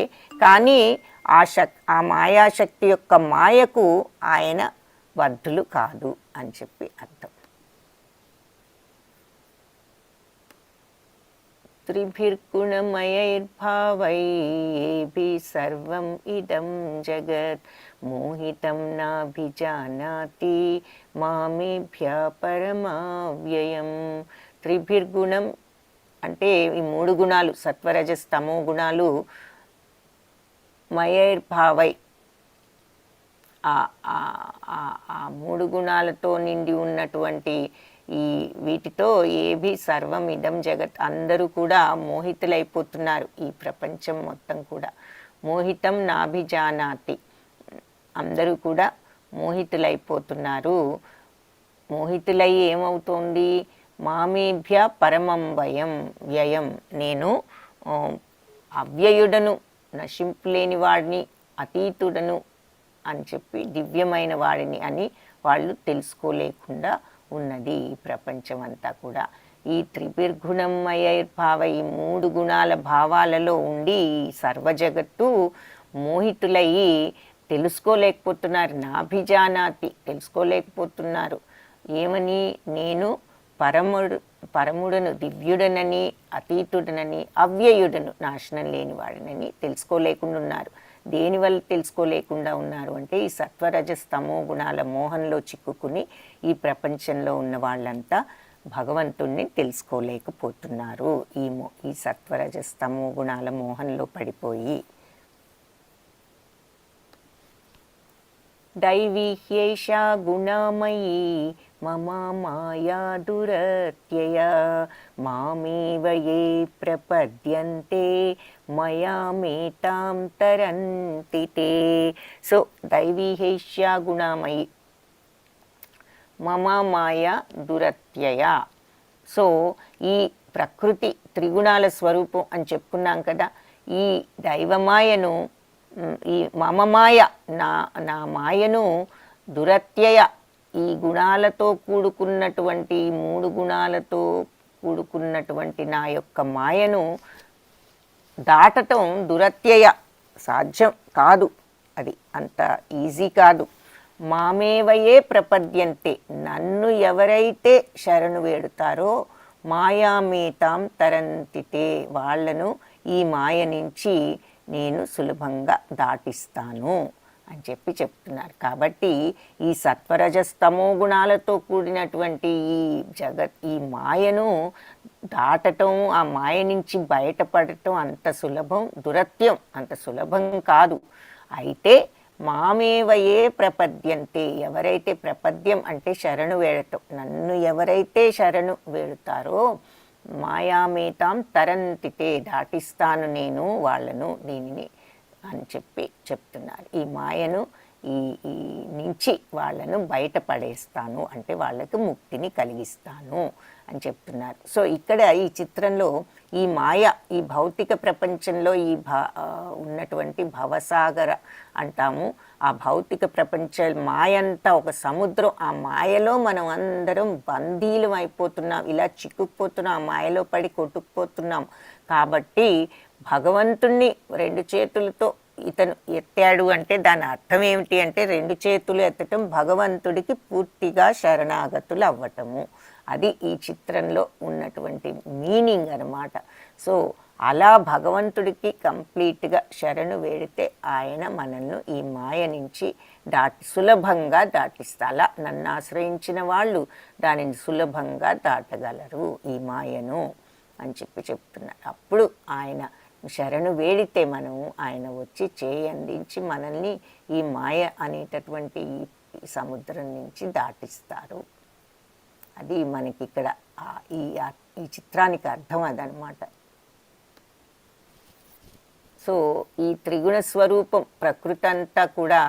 కానీ ఆ మాయాశక్తి యొక్క మాయకు ఆయన బద్ధులు కాదు అని అర్థం. త్రిభిర్గుణమయైర్భావైః సర్వం ఇదం జగత్ మోహితం నాభిజానాతి మామేభ్యः పరమవ్యయం. త్రిభిర్గుణం అంటే ఈ మూడు గుణాలు, సత్వరజస్తమో గుణాలు, మయైర్భావై ఆ మూడు గుణాలతో నిండి ఉన్నటువంటి వీటితో ఏభి సర్వం ఇదం జగత్, అందరూ కూడా మోహితులైపోతున్నారు. ఈ ప్రపంచం మొత్తం కూడా మోహితం నాభిజానాతి, అందరూ కూడా మోహితులైపోతున్నారు. మోహితులై ఏమవుతోంది? మామేభ్య పరమం వ్యయం, నేను అవ్యయుడను, నశింపులేని వాడిని, అతీతుడను అని దివ్యమైన వాడిని అని వాళ్ళు తెలుసుకోలేకుండా ఉన్నది ఈ ప్రపంచం అంతా కూడా. ఈ త్రిభిర్గుణమయైర్భావ, ఈ మూడు గుణాల భావాలలో ఉండి ఈ సర్వజగత్తు మోహితులయ్యి తెలుసుకోలేకపోతున్నారు. నాభిజానాతి, తెలుసుకోలేకపోతున్నారు. ఏమని? నేను పరముడను, దివ్యుడనని, అతీతుడనని, అవ్యయుడను, నాశనం లేని వాడినని తెలుసుకోలేకుండా ఉన్నారు. దేనివల్ల తెలుసుకోలేకుండా ఉన్నారు అంటే ఈ సత్వరజస్తమో గుణాల మోహంలో చిక్కుకుని ఈ ప్రపంచంలో ఉన్న వాళ్ళంతా భగవంతుణ్ణి తెలుసుకోలేకపోతున్నారు. ఈ సత్వరజస్తమో గుణాల మోహంలో పడిపోయి. దైవీ హ్యేషా గుణమయీ మమ మాయా దురత్యయా మామేవ యే ప్రపద్యంతే మయామేతాం తరంతి తే. సో దైవీ హ్యేషా గుణమయీ మమ మాయా దురత్యయా. సో ఈ ప్రకృతి త్రిగుణాల స్వరూపం అని చెప్పుకున్నాం కదా. ఈ దైవమాయను, ఈ మమ మాయ, నా మాయను దురత్యయ, ఈ గుణాలతో కూడుకున్నటువంటి, మూడు గుణాలతో కూడుకున్నటువంటి నా యొక్క మాయను దాటటం దురత్యయ, సాధ్యం కాదు, అది అంత ఈజీ కాదు. మామేవయే ప్రపద్యంతే, నన్ను ఎవరైతే శరణు వేడుతారో మాయామేతాం తరంతితే, వాళ్లను ఈ మాయ నుంచి నేను సులభంగా దాటిస్తాను అని చెప్తున్నారు. కాబట్టి ఈ సత్వరజస్తమో గుణాలతో కూడినటువంటి ఈ ఈ మాయను దాటటం, ఆ మాయ నుంచి బయటపడటం అంత సులభం, దురత్యం అంత సులభం కాదు. అయితే మామేవయే ప్రపద్యంతే, ఎవరైతే ప్రపద్యం అంటే శరణు వేడటం, నన్ను ఎవరైతే శరణు వేడుతారో మాయామేతాం తరంతితే, దాటిస్తాను నేను వాళ్ళను, దీనిని అని చెప్తున్నారు. ఈ మాయను ఈ నుంచి వాళ్ళను బయటపడేస్తాను అంటే వాళ్ళకి ముక్తిని కలిగిస్తాను అని చెప్తున్నారు. సో ఇక్కడ ఈ చిత్రంలో ఈ మాయ, ఈ భౌతిక ప్రపంచంలో ఉన్నటువంటి భవసాగర అంటాము. ఆ భౌతిక ప్రపంచం మాయంతా ఒక సముద్రం. ఆ మాయలో మనం అందరం బందీలం అయిపోతున్నాం, ఇలా చిక్కుకుపోతున్నాం, ఆ మాయలో పడి కొట్టుకుపోతున్నాం. కాబట్టి భగవంతుణ్ణి రెండు చేతులతో ఇతను ఎత్తాడు అంటే దాని అర్థం ఏమిటి అంటే 2 చేతులు ఎత్తటం, భగవంతుడికి పూర్తిగా శరణాగతులు అవ్వటము. అది ఈ చిత్రంలో ఉన్నటువంటి మీనింగ్ అన్నమాట. సో అలా భగవంతుడికి కంప్లీట్గా శరణు వేడితే ఆయన మనల్ని ఈ మాయ నుంచి సులభంగా దాటిస్తా. అలా నన్ను ఆశ్రయించిన వాళ్ళు దానిని సులభంగా దాటగలరు ఈ మాయను అని చెప్తున్నారు. అప్పుడు ఆయన శరణు వేడితే మనం ఆయన వచ్చి చేయి అందించి మనల్ని ఈ మాయ అనేటటువంటి ఈ సముద్రం నుంచి దాటిస్తారు. అది మనకి ఇక్కడ ఈ చిత్రానికి అర్థం అదనమాట. సో ఈ త్రిగుణ స్వరూపం ప్రకృతి అంతా కూడా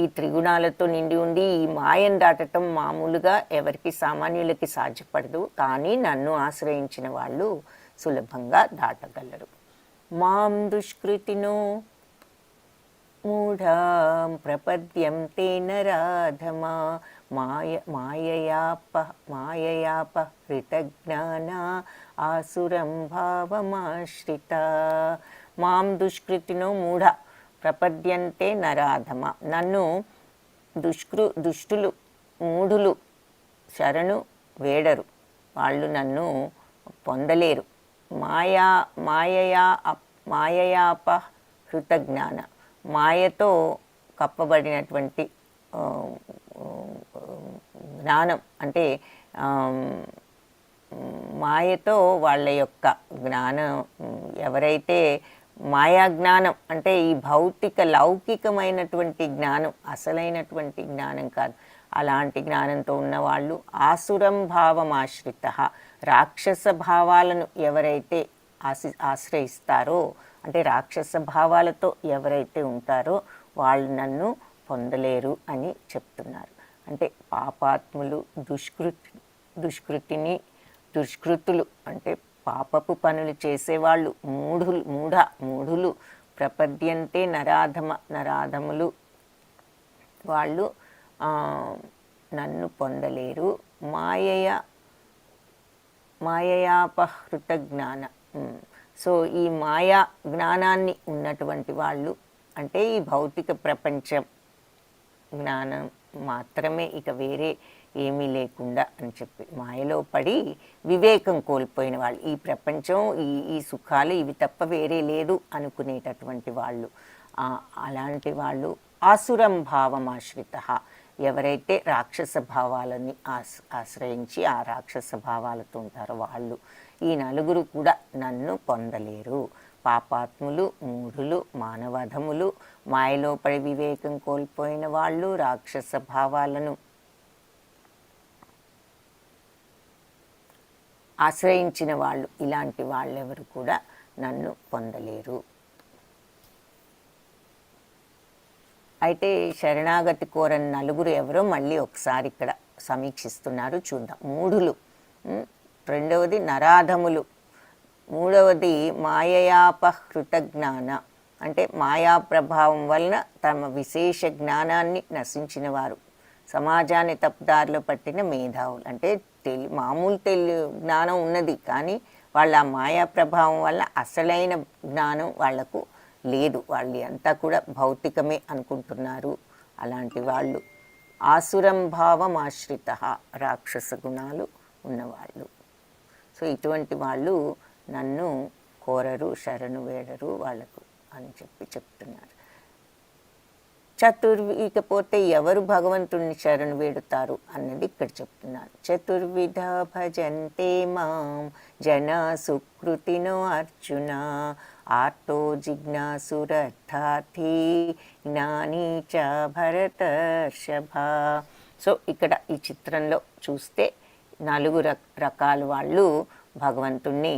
ఈ త్రిగుణాలతో నిండి ఉండి ఈ మాయను దాటటం మామూలుగా ఎవరికి సామాన్యులకి సాధ్యపడదు. కానీ నన్ను ఆశ్రయించిన వాళ్ళు సులభంగా దాటగలరు. మాం దుష్కృతినో మూఢాం ప్రపద్యంతే నరాధమా మాయయాపహృతజ్ఞానా ఆసురం భావమాశ్రిత. మాం దుష్కృతినో మూఢ ప్రపద్యంతే నరాధమ. నన్ను దుష్టులు మూఢులు శరణు వేడరు, వాళ్ళు నన్ను పొందలేరు. మాయయాపహృత జ్ఞాన, మాయతో కప్పబడినటువంటి జ్ఞానం అంటే మాయతో వాళ్ళ యొక్క జ్ఞానం, ఎవరైతే మాయా జ్ఞానం అంటే ఈ భౌతిక లౌకికమైనటువంటి జ్ఞానం, అసలైనటువంటి జ్ఞానం కాదు, అలాంటి జ్ఞానంతో ఉన్నవాళ్ళు ఆసురం భావమాశ్రిత, రాక్షస భావాలను ఎవరైతే ఆశ్రయిస్తారో అంటే రాక్షస భావాలతో ఎవరైతే ఉంటారో వాళ్ళు నన్ను పొందలేరు అని చెప్తున్నారు. అంటే పాపాత్ములు, దుష్కృతులు అంటే పాపపు పనులు చేసేవాళ్ళు, మూఢులు ప్రపద్యంతే నరాధములు, వాళ్ళు నన్ను పొందలేరు. మాయయాపహృత జ్ఞాన. సో ఈ మాయా జ్ఞానాన్ని ఉన్నటువంటి వాళ్ళు అంటే ఈ భౌతిక ప్రపంచం జ్ఞానం మాత్రమే, ఇక వేరే ఏమీ లేకుండా అని చెప్పి మాయలో పడి వివేకం కోల్పోయిన వాళ్ళు, ఈ ప్రపంచం ఈ సుఖాలు ఇవి తప్ప వేరే లేదు అనుకునేటటువంటి వాళ్ళు, అలాంటి వాళ్ళు ఆసురం భావమాశ్రిత, ఎవరైతే రాక్షస భావాలని ఆశ్రయించి ఆ రాక్షస భావాలతో ఉంటారో వాళ్ళు, ఈ నలుగురు కూడా నన్ను పొందలేరు. పాపాత్ములు, మూఢులు, మానవధములు, మాయలో పడి వివేకం కోల్పోయిన వాళ్ళు, రాక్షస భావాలను ఆశ్రయించిన వాళ్ళు, ఇలాంటి వాళ్ళెవరు కూడా నన్ను పొందలేరు. అయితే శరణాగతి కోరని నలుగురు ఎవరో మళ్ళీ ఒకసారి ఇక్కడ సమీక్షిస్తున్నారు, చూద్దాం. మూఢులు, రెండవది నరాధములు, మూడవది మాయయాపహృత జ్ఞాన అంటే మాయా ప్రభావం వలన తమ విశేష జ్ఞానాన్ని నశించిన వారు, సమాజాన్ని తప్పుదారిలో పట్టిన మేధావులు. అంటే మామూలు జ్ఞానం ఉన్నది కానీ వాళ్ళ మాయా ప్రభావం వల్ల అసలైన జ్ఞానం వాళ్లకు లేదు, వాళ్ళు అంతా కూడా భౌతికమే అనుకుంటున్నారు. అలాంటి వాళ్ళు ఆసురం భావం ఆశ్రిత, రాక్షస గుణాలు ఉన్నవాళ్ళు. సో ఇటువంటి వాళ్ళు నన్ను కోరరు, శరణు వేడరు వాళ్ళకు అని చెప్తున్నారు. ఇకపోతే ఎవరు భగవంతుణ్ణి శరణు వేడుతారు అన్నది ఇక్కడ చెప్తున్నారు. చతుర్విధ భజంతే మాం జనా సుకృతినో అర్జున ఆర్తో జిజ్ఞాసురర్థార్థి జ్ఞానీ చ భరతర్షభ. సో ఇక్కడ ఈ చిత్రంలో చూస్తే 4 రకాల వాళ్ళు భగవంతుణ్ణి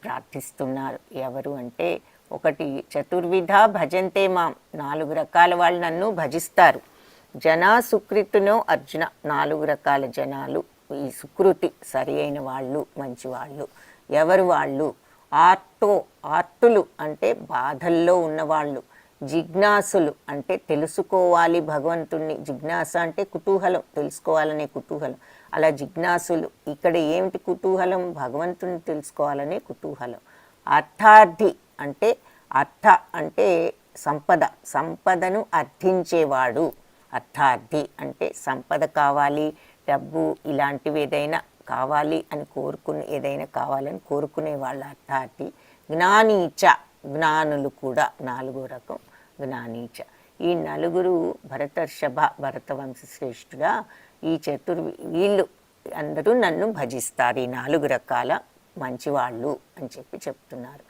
ప్రార్థిస్తున్నారు. ఎవరు అంటే, ఒకటి చతుర్విధ భజంతే మాం, 4 రకాల వాళ్ళు నన్ను భజిస్తారు. జనా సుకృతినో అర్జున, 4 రకాల జనాలు, ఈ సుకృతి సరి అయిన వాళ్ళు, మంచివాళ్ళు. ఎవరు వాళ్ళు? ఆర్తులు అంటే బాధల్లో ఉన్నవాళ్ళు, జిజ్ఞాసులు అంటే తెలుసుకోవాలి భగవంతుణ్ణి, జిజ్ఞాస అంటే కుతూహలం, తెలుసుకోవాలనే కుతూహలం. అలా జిజ్ఞాసులు, ఇక్కడ ఏమిటి కుతూహలం? భగవంతుని తెలుసుకోవాలనే కుతూహలం. అర్థార్థి అంటే సంపదను అర్థించేవాడు అర్థార్థి. అంటే సంపద కావాలి, డబ్బు ఇలాంటివి ఏదైనా కావాలి అని ఏదైనా కావాలని కోరుకునే వాళ్ళ అర్థార్థి. జ్ఞానీచ, జ్ఞానులు కూడా 4వ రకం జ్ఞానీచ. ఈ నలుగురు భరతర్షభ, భరతవంశ శ్రేష్ఠుడా, ఈ వీళ్ళు అందరూ నన్ను భజిస్తారు, ఈ 4 రకాల మంచివాళ్ళు అని చెప్తున్నారు.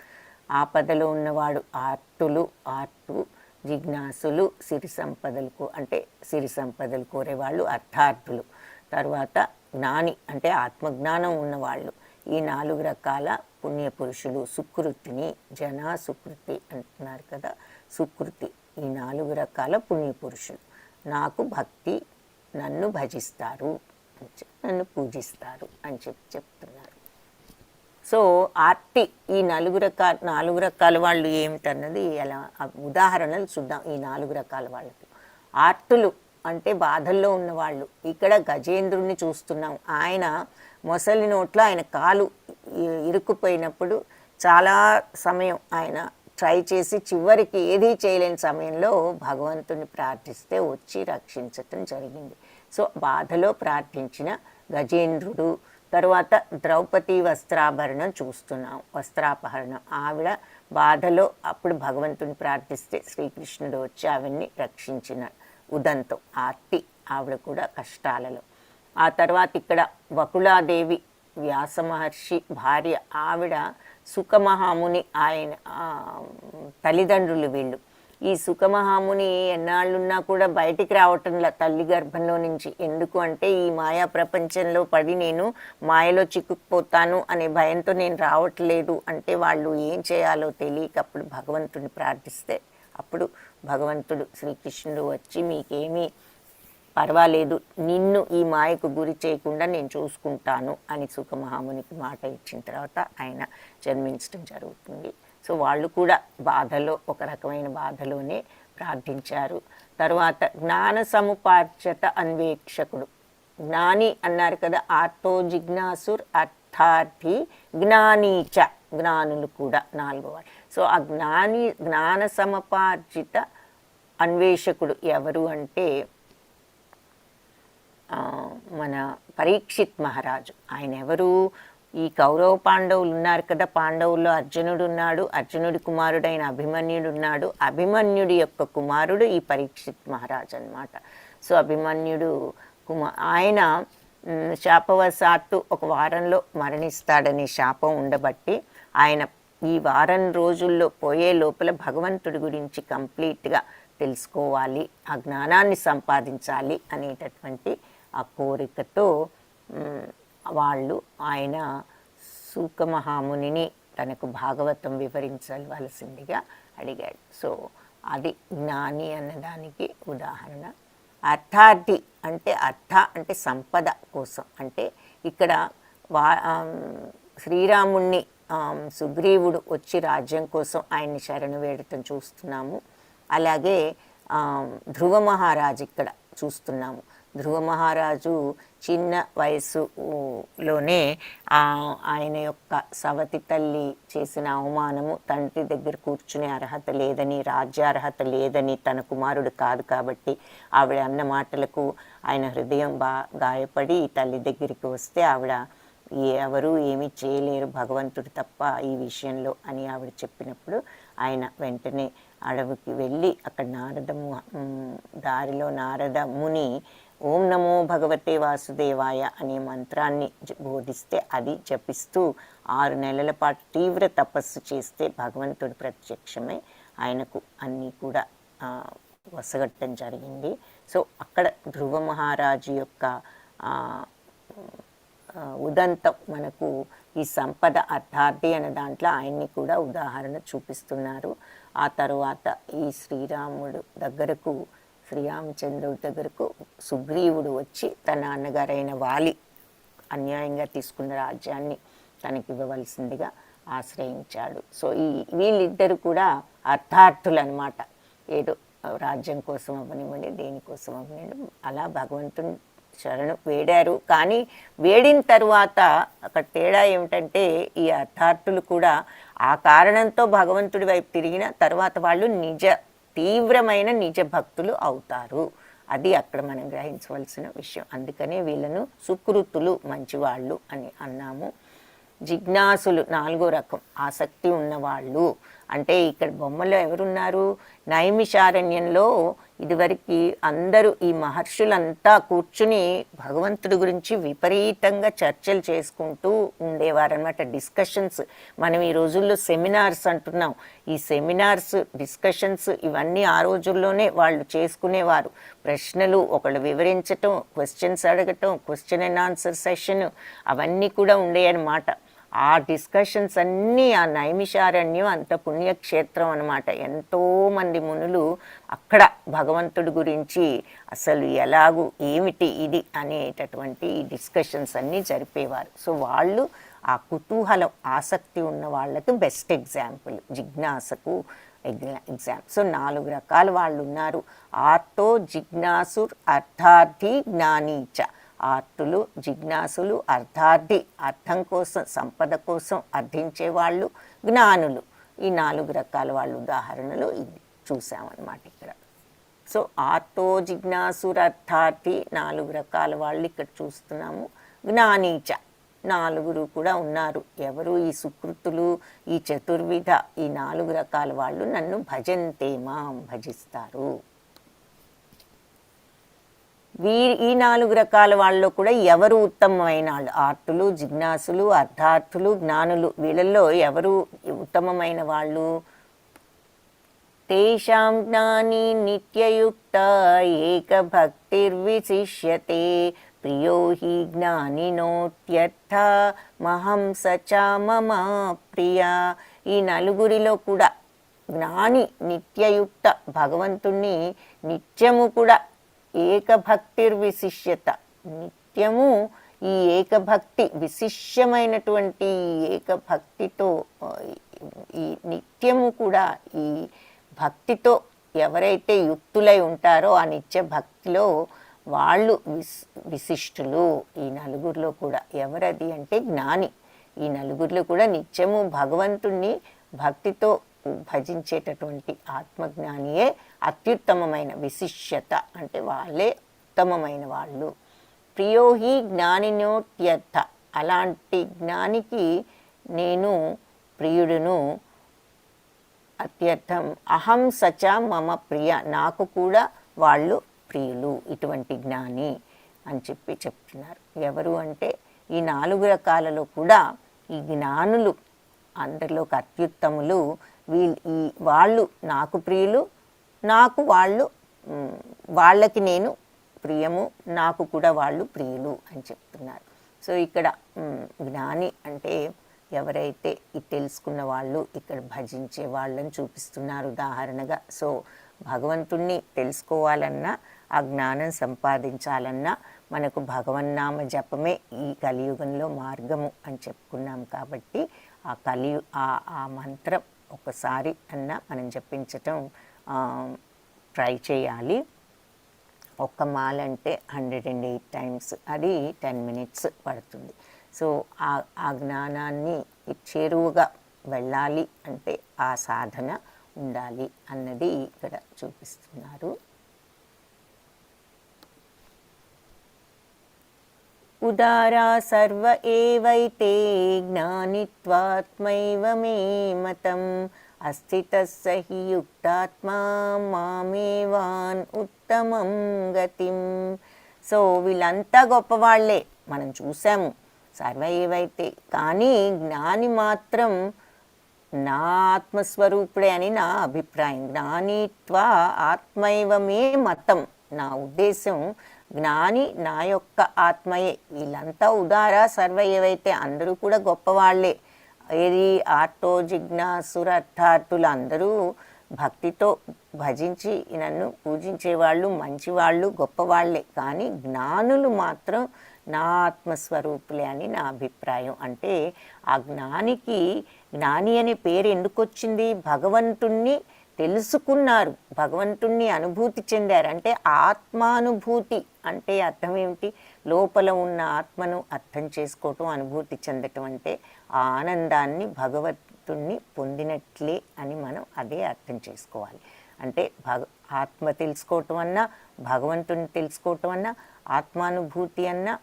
ఆపదలో ఉన్నవాడు ఆర్టు, జిజ్ఞాసులు, సిరి సంపదలు కోరేవాళ్ళు అర్థార్థులు. తర్వాత జ్ఞాని అంటే ఆత్మజ్ఞానం ఉన్నవాళ్ళు, ఈ 4 రకాల పుణ్యపురుషులు. సుకృతిని సుకృతి అంటున్నారు కదా, సుకృతి, ఈ 4 రకాల పుణ్యపురుషులు నాకు భక్తి, నన్ను భజిస్తారు, నన్ను పూజిస్తారు అని చెప్తున్నారు. సో ఆర్తి, ఈ 4 రకాల వాళ్ళు ఏమిటన్నది ఎలా ఉదాహరణలు చూద్దాం. ఈ 4 రకాల వాళ్ళకి ఆర్తులు అంటే బాధల్లో ఉన్నవాళ్ళు. ఇక్కడ గజేంద్రుడిని చూస్తున్నాం. ఆయన మొసలి నోట్లో ఆయన కాలు ఇరుక్కుపోయినప్పుడు చాలా సమయం ఆయన ట్రై చేసి చివరికి ఏదీ చేయలేని సమయంలో భగవంతుని ప్రార్థిస్తే వచ్చి రక్షించటం జరిగింది. సో బాధలో ప్రార్థించిన గజేంద్రుడు. తర్వాత ద్రౌపది వస్త్రాభరణం చూస్తున్నాం, వస్త్రాపహరణం. ఆవిడ బాధలో అప్పుడు భగవంతుని ప్రార్థిస్తే శ్రీకృష్ణుడు వచ్చి ఆవిడ్ని రక్షించిన ఉదంతం, ఆర్తి, ఆవిడ కూడా కష్టాలలో. ఆ తర్వాత ఇక్కడ వకుళాదేవి, వ్యాస మహర్షి భార్య, ఆవిడ సుఖమహాముని ఆయన తల్లిదండ్రులు వీళ్ళు. ఈ సుఖమహాముని ఎన్నాళ్ళున్నా కూడా బయటికి రావటంలా తల్లి గర్భంలో నుంచి. ఎందుకు అంటే ఈ మాయా ప్రపంచంలో పడి నేను మాయలో చిక్కుకుపోతాను అనే భయంతో నేను రావట్లేదు. అంటే వాళ్ళు ఏం చేయాలో తెలియక అప్పుడు భగవంతుడిని ప్రార్థిస్తే అప్పుడు భగవంతుడు శ్రీకృష్ణుడు వచ్చి మీకేమీ పర్వాలేదు, నిన్ను ఈ మాయకు గురి చేయకుండా నేను చూసుకుంటాను అని సుఖమహామునికి మాట ఇచ్చిన తర్వాత ఆయన జన్మించడం జరుగుతుంది. సో వాళ్ళు కూడా బాధలో, ఒక రకమైన బాధలోనే ప్రార్థించారు. తర్వాత జ్ఞాన సముపార్జత అన్వేక్షకుడు, జ్ఞాని అన్నారు కదా, ఆర్తో జిజ్ఞాసుర్ అర్థార్థి జ్ఞానీచ, జ్ఞానులు కూడా 4వ. సో ఆ జ్ఞాన సముపార్జిత అన్వేషకుడు ఎవరు అంటే మన పరీక్షిత్ మహారాజు. ఆయన ఎవరు? ఈ కౌరవ పాండవులు ఉన్నారు కదా, పాండవుల్లో అర్జునుడు ఉన్నాడు, అర్జునుడి కుమారుడైన అభిమన్యుడు ఉన్నాడు, అభిమన్యుడి యొక్క కుమారుడు ఈ పరీక్షిత్ మహారాజు అన్నమాట. సో అభిమన్యుడు ఆయన శాపవశాత్తు ఒక వారంలో మరణిస్తాడనే శాపం ఉండబట్టి ఆయన ఈ వారం రోజుల్లో పోయే లోపల భగవంతుడి గురించి కంప్లీట్గా తెలుసుకోవాలి, ఆ జ్ఞానాన్ని సంపాదించాలి అనేటటువంటి ఆ కోరికతో వాళ్ళు ఆయన సూకమహామునిని తనకు భాగవతం వివరించవలసిందిగా అడిగాడు. సో అది జ్ఞాని అన్నదానికి ఉదాహరణ. అర్థార్థి అంటే సంపద కోసం. అంటే ఇక్కడ శ్రీరాముణ్ణి సుగ్రీవుడు వచ్చి రాజ్యం కోసం ఆయన్ని శరణు వేడటం చూస్తున్నాము. అలాగే ధ్రువ మహారాజు ఇక్కడ చూస్తున్నాము. ధ్రువ మహారాజు చిన్న వయసులోనే ఆయన యొక్క సవతి తల్లి చేసిన అవమానము, తండ్రి దగ్గర కూర్చునే అర్హత లేదని, రాజ్యార్హత లేదని, తన కుమారుడు కాదు కాబట్టి ఆవిడ అన్న మాటలకు ఆయన హృదయం గాయపడి తల్లి దగ్గరికి వస్తే ఆవిడ ఎవరు ఏమీ చేయలేరు భగవంతుడు తప్ప ఈ విషయంలో అని ఆవిడ చెప్పినప్పుడు ఆయన వెంటనే అడవికి వెళ్ళి అక్కడ దారిలో నారద ముని ఓం నమో భగవతే వాసుదేవాయ అనే మంత్రాన్ని బోధిస్తే అది జపిస్తూ 6 నెలల పాటు తీవ్ర తపస్సు చేస్తే భగవంతుడు ప్రత్యక్షమై ఆయనకు అన్నీ కూడా వసగట్టడం జరిగింది. సో అక్కడ ధ్రువ మహారాజు యొక్క ఉదంతం మనకు ఈ సంపద అర్థార్థి అనే దాంట్లో ఆయన్ని కూడా ఉదాహరణ చూపిస్తున్నారు. ఆ తరువాత ఈ శ్రీరామచంద్రుడి దగ్గరకు సుగ్రీవుడు వచ్చి తన నాన్నగారైన వాలి అన్యాయంగా తీసుకున్న రాజ్యాన్ని తనకి ఇవ్వవలసిందిగా ఆశ్రయించాడు. సో వీళ్ళిద్దరు కూడా అర్థార్థులు అనమాట. ఏదో రాజ్యం కోసం అవ్వనివ్వండి, దేనికోసం అవ్వనివ్వండి, అలా భగవంతుని శరణు వేడారు. కానీ వేడిన తరువాత అక్కడ తేడా ఏమిటంటే ఈ అర్థార్థులు కూడా ఆ కారణంతో భగవంతుడి వైపు తిరిగిన తర్వాత వాళ్ళు నిజ తీవ్రమైన నిజ భక్తులు అవుతారు. అది అక్కడ మనం గ్రహించవలసిన విషయం. అందుకనే వీళ్ళను సుకృతులు, మంచివాళ్ళు అని అన్నాము. జిజ్ఞాసులు 4వ రకం, ఆసక్తి ఉన్నవాళ్ళు. అంటే ఇక్కడ బొమ్మలో ఎవరున్నారు? నైమిషారణ్యంలో ఇదివరకు అందరూ ఈ మహర్షులంతా కూర్చుని భగవంతుడి గురించి విపరీతంగా చర్చలు చేసుకుంటూ ఉండేవారనమాట. డిస్కషన్స్. మనం ఈ రోజుల్లో సెమినార్స్ అంటున్నాం. ఈ సెమినార్స్, డిస్కషన్స్ ఇవన్నీ ఆ రోజుల్లోనే వాళ్ళు చేసుకునేవారు. ప్రశ్నలు ఒకళ్ళు వివరించటం, క్వశ్చన్స్ అడగటం, క్వశ్చన్ అండ్ ఆన్సర్ సెషన్ అవన్నీ కూడా ఉండేయన్నమాట. ఆ డిస్కషన్స్ అన్నీ ఆ నైమిషారణ్యం అంత పుణ్యక్షేత్రం అనమాట. ఎంతోమంది మునులు అక్కడ భగవంతుడి గురించి అసలు ఎలాగూ ఏమిటి ఇది అనేటటువంటి ఈ డిస్కషన్స్ అన్నీ జరిపేవారు. సో వాళ్ళు ఆ కుతూహలం, ఆసక్తి ఉన్న వాళ్ళకి బెస్ట్ ఎగ్జాంపుల్, జిజ్ఞాసకు ఎగ్జామ్. సో 4 రకాల వాళ్ళు ఉన్నారు. ఆర్తో, జిజ్ఞాసుర్, అర్థార్థి, జ్ఞానీచ. ఆర్తులు, జిజ్ఞాసులు, అర్థార్థి, అర్థం కోసం, సంపద కోసం అర్థించేవాళ్ళు, జ్ఞానులు. ఈ 4 రకాల వాళ్ళ ఉదాహరణలు ఇది చూసామన్నమాట ఇక్కడ. సో ఆర్తో, జిజ్ఞాసుర్, అర్థార్థి 4 రకాల వాళ్ళు ఇక్కడ చూస్తున్నాము. జ్ఞానీచ 4 కూడా ఉన్నారు. ఎవరు? ఈ సుకృతులు, ఈ చతుర్విధ, ఈ 4 రకాల వాళ్ళు నన్ను భజంతే మాం, భజిస్తారు. ఈ 4 రకాల వాళ్ళలో కూడా ఎవరు ఉత్తమమైన వాళ్ళు? ఆర్తులు, జిజ్ఞాసులు, అర్థార్థులు, జ్ఞానులు. వీళ్ళల్లో ఎవరు ఉత్తమమైన వాళ్ళు? తేషాం జ్ఞాని నిత్యయుక్త ఏకభక్తిర్విశిష్యతే ప్రియో హి జ్ఞానినోత్యర్థ మహం సచా మమ ప్రియ. ఈ 4 కూడా జ్ఞాని, నిత్యయుక్త, భగవంతుణ్ణి నిత్యము కూడా ఏకభక్తిర్విశిష్యత, నిత్యము ఈ ఏకభక్తి, విశిష్యమైనటువంటి ఏకభక్తితో, ఈ నిత్యము కూడా ఈ భక్తితో ఎవరైతే యుక్తులై ఉంటారో ఆ నిత్య భక్తిలో వాళ్ళు విశిష్టులు. ఈ 4లో కూడా ఎవరది అంటే జ్ఞాని. ఈ 4లో కూడా నిత్యము భగవంతుణ్ణి భక్తితో భజించేటటువంటి ఆత్మజ్ఞానియే అత్యుత్తమమైన, విశిష్యత అంటే వాళ్ళే ఉత్తమమైన వాళ్ళు. ప్రియోహి జ్ఞానినోత్యర్థ, అలాంటి జ్ఞానికి నేను ప్రియుడును. అత్యర్థం అహం సచ మమ ప్రియ, నాకు కూడా వాళ్ళు ప్రియులు, ఇటువంటి జ్ఞాని అని చెప్తున్నారు. ఎవరు అంటే ఈ 4 రకాలలో కూడా ఈ జ్ఞానులు అందరిలోకి అత్యుత్తములు. వాళ్ళు నాకు ప్రియులు, నాకు వాళ్ళు, వాళ్ళకి నేను ప్రియము, నాకు కూడా వాళ్ళు ప్రియులు అని చెప్తున్నారు. సో ఇక్కడ జ్ఞాని అంటే ఎవరైతే ఇది తెలుసుకున్న వాళ్ళు, ఇక్కడ భజించే వాళ్ళని చూపిస్తున్నారు ఉదాహరణగా. సో భగవంతుణ్ణి తెలుసుకోవాలన్నా, ఆ జ్ఞానం సంపాదించాలన్నా మనకు భగవన్నామ జపమే ఈ కలియుగంలో మార్గము అని చెప్పుకున్నాం. కాబట్టి ఆ మంత్రం ఒకసారి అన్నా మనం జపించటం ట్రై చేయాలి. ఒక్క మాల అంటే 108 times, అది 10 minutes పడుతుంది. సో ఆ జ్ఞానాన్ని చేరువుగా వెళ్ళాలి అంటే ఆ సాధన ఉండాలి అన్నది ఇక్కడ చూపిస్తున్నారు. ఉదారా సర్వ ఏవైతే జ్ఞానిత్వాత్మైవ మే మతం అస్థితస్స హి యుక్తాత్మా మామేవాన్ ఉత్తమం గతిం. సో వీళ్ళంతా గొప్పవాళ్లే, మనం చూసాము సర్వ ఏవైతే. కానీ జ్ఞాని మాత్రం నా ఆత్మస్వరూపుడే అని నా అభిప్రాయం. జ్ఞానిత్వా ఆత్మైవ మే మతం, నా ఉద్దేశం జ్ఞాని నా యొక్క ఆత్మయే. వీళ్ళంతా ఉదారా సర్వ ఏవైతే, అందరూ కూడా గొప్పవాళ్లే. ఏది ఆర్తో, జిజ్ఞాసుర, అర్థార్థులు అందరూ భక్తితో భజించి నన్ను పూజించేవాళ్ళు, మంచివాళ్ళు, గొప్పవాళ్లే. కానీ జ్ఞానులు మాత్రం నా ఆత్మస్వరూపులే అని నా అభిప్రాయం. అంటే ఆ జ్ఞానికి జ్ఞాని అనే పేరు ఎందుకు వచ్చింది? భగవంతుణ్ణి తెలుసుకున్నారు, భగవంతుణ్ణి అనుభూతి చెందారు. అంటే ఆత్మానుభూతి అంటే అర్థం ఏమిటి? లోపల ఉన్న ఆత్మను అర్థం చేసుకోవటం, అనుభూతి చెందటం. అంటే ఆ ఆనందాన్ని భగవంతుణ్ణి పొందినట్లే అని మనం అదే అర్థం చేసుకోవాలి. అంటే ఆత్మ తెలుసుకోవటం అన్నా, భగవంతుని తెలుసుకోవటం అన్నా, ఆత్మానుభూతి అన్నా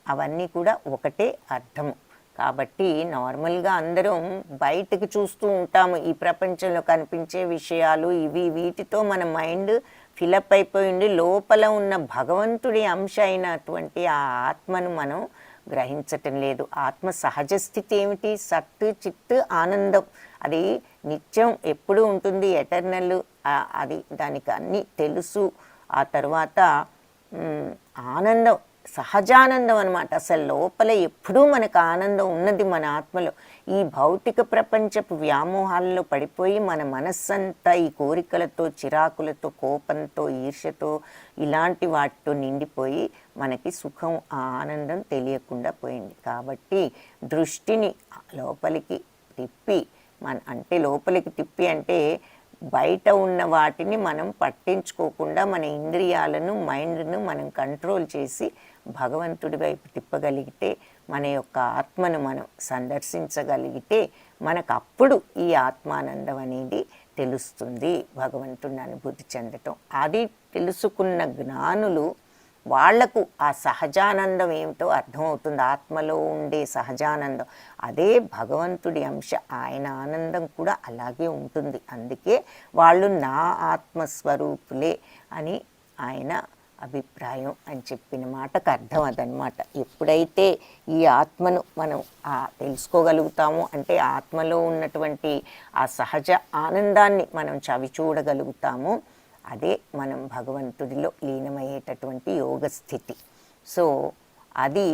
అవన్నీ కూడా ఒకటే అర్థము. కాబట్టి నార్మల్గా అందరం బయటకు చూస్తూ ఉంటాము, ఈ ప్రపంచంలో కనిపించే విషయాలు ఇవి, వీటితో మన మైండ్ ఫిలప్ అయిపోయింది. లోపల ఉన్న భగవంతుడి అంశ అయినటువంటి ఆ ఆత్మను మనం గ్రహించటం లేదు. ఆత్మ సహజ స్థితి ఏమిటి? సత్ చిత్ ఆనందం. అది నిత్యం ఎప్పుడూ ఉంటుంది, ఎటర్నల్. అది దానికి అన్నీ తెలుసు. ఆ తర్వాత ఆనందం, సహజానందం అనమాట. అసలు లోపల ఎప్పుడూ మనకు ఆనందం ఉన్నది మన ఆత్మలో. ఈ భౌతిక ప్రపంచపు వ్యామోహాల్లో పడిపోయి మన మనస్సంతా ఈ కోరికలతో, చిరాకులతో, కోపంతో, ఈర్ష్యతో, ఇలాంటి వాటితో నిండిపోయి మనకి సుఖం, ఆనందం తెలియకుండా పోయింది. కాబట్టి దృష్టిని లోపలికి తిప్పి అంటే లోపలికి తిప్పి అంటే బయట ఉన్న వాటిని మనం పట్టించుకోకుండా మన ఇంద్రియాలను, మైండ్ను మనం కంట్రోల్ చేసి భగవంతుడి వైపు తిప్పగలిగితే, మన యొక్క ఆత్మను మనం సందర్శించగలిగితే మనకు అప్పుడు ఈ ఆత్మానందం అనేది తెలుస్తుంది, భగవంతుడిని అనుభూతి చెందటం. అది తెలుసుకున్న జ్ఞానులు వాళ్లకు ఆ సహజానందం ఏమిటో అర్థమవుతుంది. ఆత్మలో ఉండే సహజానందం అదే భగవంతుడి అంశ. ఆయన ఆనందం కూడా అలాగే ఉంటుంది. అందుకే వాళ్ళు నా ఆత్మస్వరూపులే అని ఆయన అభిప్రాయం అని చెప్పిన మాటకు అర్థం అదనమాట. ఎప్పుడైతే ఈ ఆత్మను మనం తెలుసుకోగలుగుతామో, అంటే ఆత్మలో ఉన్నటువంటి ఆ సహజ ఆనందాన్ని మనం చవి చూడగలుగుతామో, అదే మనం భగవంతుడిలో లీనమయ్యేటటువంటి యోగ స్థితి. సో అది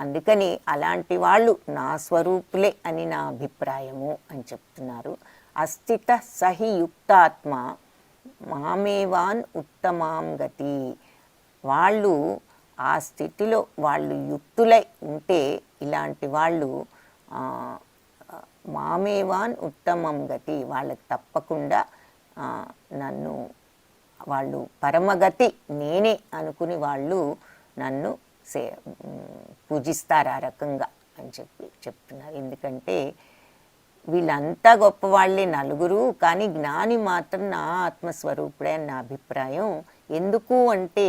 అందుకని అలాంటి వాళ్ళు నా స్వరూపులే అని నా అభిప్రాయము అని చెప్తున్నారు. అస్థిత సహి యుక్తాత్మ మామేవాన్ ఉత్తమాం గతి. వాళ్ళు ఆ స్థితిలో వాళ్ళు యుక్తులై ఉంటే, ఇలాంటి వాళ్ళు మామేవాన్ ఉత్తమం గతి, వాళ్ళకి తప్పకుండా నన్ను వాళ్ళు పరమగతి నేనే అనుకుని వాళ్ళు నన్ను పూజిస్తారు ఆ రకంగా అని చెప్తున్నారు. ఎందుకంటే వీళ్ళంతా గొప్పవాళ్ళే నలుగురు, కానీ జ్ఞాని మాత్రం నా ఆత్మస్వరూపుడే అని నా అభిప్రాయం. ఎందుకు అంటే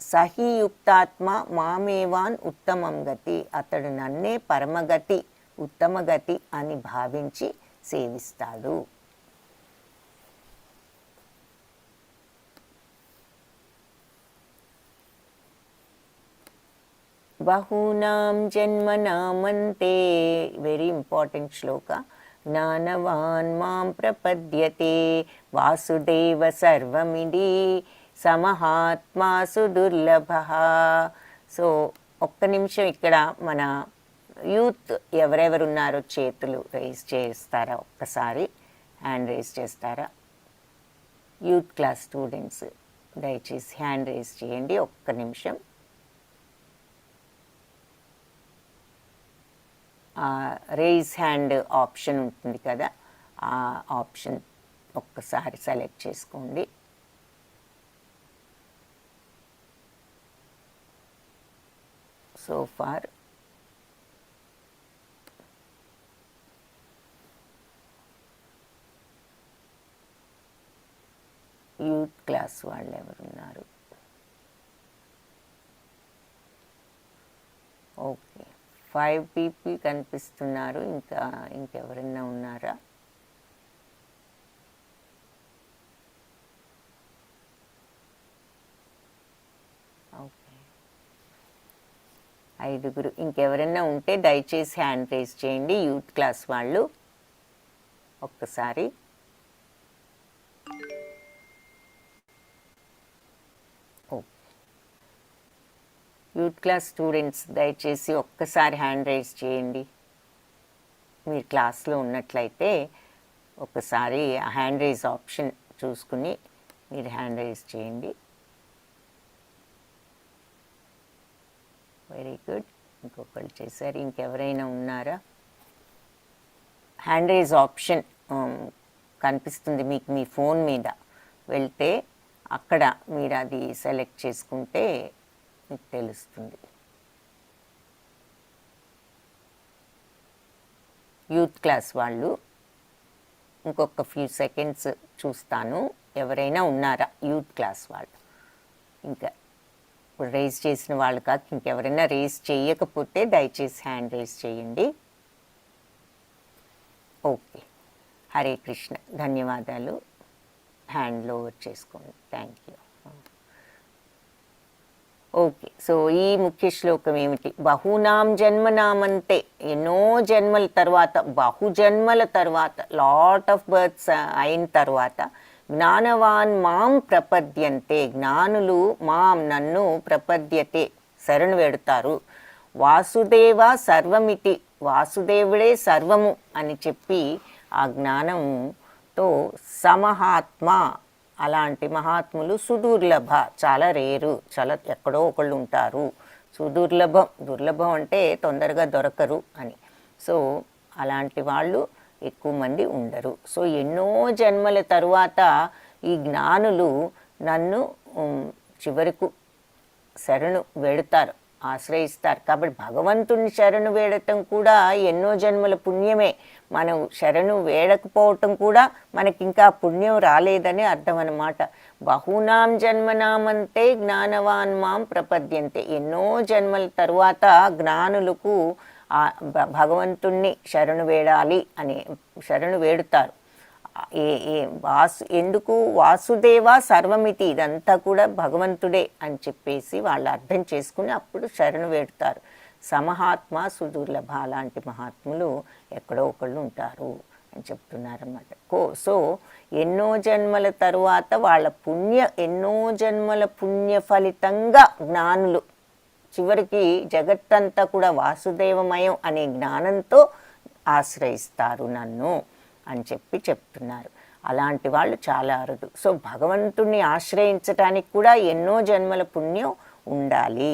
సహియుక్తాత్మ మామేవాన్ ఉత్తమం గతి, అతడు నన్నే పరమగతి, ఉత్తమగతి అని భావించి సేవిస్తాడు. బహూనాం జన్మనామంతే, వెరీ ఇంపార్టెంట్ శ్లోక. జ్ఞానవాన్ మాం ప్రపద్యతే వాసుదేవ సర్వమిది సమహాత్మాసు దుర్లభ. సో ఒక్క నిమిషం ఇక్కడ మన యూత్ ఎవరెవరున్నారో చేతులు రైజ్ చేస్తారా? ఒక్కసారి హ్యాండ్ రైజ్ చేస్తారా? యూత్ క్లాస్ స్టూడెంట్స్ దయచేసి హ్యాండ్ రైజ్ చేయండి. ఒక్క నిమిషం. రేజ్ హ్యాండ్ ఆప్షన్ ఉంటుంది కదా, ఆ ఆప్షన్ ఒక్కసారి సెలెక్ట్ చేసుకోండి. సో ఫార్ యూత్ క్లాస్ వాళ్ళు ఎవరున్నారు? ఓకే, 5 people కనిపిస్తున్నారు. ఇంకెవరన్నా ఉన్నారా? ఓకే, 5. ఇంకెవరన్నా ఉంటే దయచేసి హ్యాండ్ రైజ్ చేయండి, యూత్ క్లాస్ వాళ్ళు. ఒక్కసారి యూత్ క్లాస్ స్టూడెంట్స్ దయచేసి ఒక్కసారి హ్యాండ్ రైజ్ చేయండి. మీరు క్లాస్లో ఉన్నట్లయితే ఒకసారి హ్యాండ్ రైజ్ ఆప్షన్ చూసుకుని మీరు హ్యాండ్ రైజ్ చేయండి. వెరీ గుడ్, ఇంకొకళ్ళు చేశారు. ఇంకెవరైనా ఉన్నారా? హ్యాండ్ రైజ్ ఆప్షన్ కనిపిస్తుంది మీకు మీ ఫోన్ మీద. వెళ్తే అక్కడ మీరు అది సెలెక్ట్ చేసుకుంటే మీకు తెలుస్తుంది. యూత్ క్లాస్ వాళ్ళు ఇంకొక ఫ్యూ సెకండ్స్ చూస్తాను, ఎవరైనా ఉన్నారా యూత్ క్లాస్ వాళ్ళు. ఇంకా ఇప్పుడు రేజ్ చేసిన వాళ్ళు కాక ఇంకెవరైనా రేజ్ చేయకపోతే దయచేసి హ్యాండ్ రేజ్ చేయండి. ఓకే, హరే కృష్ణ, ధన్యవాదాలు. హ్యాండ్ ఓవర్ చేసుకోండి. Thank you. ఓకే, సో ఈ ముఖ్య శ్లోకం ఏమిటి? బహూనాం జన్మనామంతే, ఎన్నో జన్మల తర్వాత, బహుజన్మల తర్వాత, లాట్ ఆఫ్ బర్త్స్ అయిన తర్వాత, జ్ఞానవాన్ మాం ప్రపద్యంతే, జ్ఞానులు మాం నన్ను ప్రపద్యతే శరణు వేడుతారు. వాసుదేవ సర్వమితి, వాసుదేవుడే సర్వము అని చెప్పి ఆ జ్ఞానంతో సమహాత్మ, అలాంటి మహాత్ములు సుదుర్లభ, చాలా రేరు, చాలా ఎక్కడో ఒకళ్ళు ఉంటారు. సుదుర్లభం, దుర్లభం అంటే తొందరగా దొరకరు అని. సో అలాంటి వాళ్ళు ఎక్కువ మంది ఉండరు. సో ఎన్నో జన్మల తరువాత ఈ జ్ఞానులు నన్ను చివరకు శరణు వేడుతారు, ఆశ్రయిస్తారు. కాబట్టి భగవంతుని శరణు వేడటం కూడా ఎన్నో జన్మల పుణ్యమే. మనం శరణు వేడకపోవటం కూడా మనకి ఇంకా పుణ్యం రాలేదని అర్థం అన్నమాట. బహూనాం జన్మనామంతే జ్ఞానవాన్ మాం ప్రపద్యంతే, ఎన్నో జన్మల తరువాత జ్ఞానులకు భగవంతుణ్ణి శరణు వేడాలి అని శరణు వేడుతారు. ఎందుకు? వాసుదేవ సర్వమితి, ఇదంతా కూడా భగవంతుడే అని చెప్పేసి వాళ్ళు అర్థం చేసుకుని అప్పుడు శరణు వేడుతారు. సమహాత్మ సుదుర్లభ, అలాంటి మహాత్ములు ఎక్కడో ఒకళ్ళు ఉంటారు అని చెప్తున్నారన్నమాట. సో ఎన్నో జన్మల తరువాత వాళ్ళ ఎన్నో జన్మల పుణ్య ఫలితంగా జ్ఞానులు చివరికి జగత్తంతా కూడా వాసుదేవమయం అనే జ్ఞానంతో ఆశ్రయిస్తారు నన్ను అని చెప్తున్నారు. అలాంటి వాళ్ళు చాలా అరుదు. సో భగవంతుణ్ణి ఆశ్రయించటానికి కూడా ఎన్నో జన్మల పుణ్యం ఉండాలి.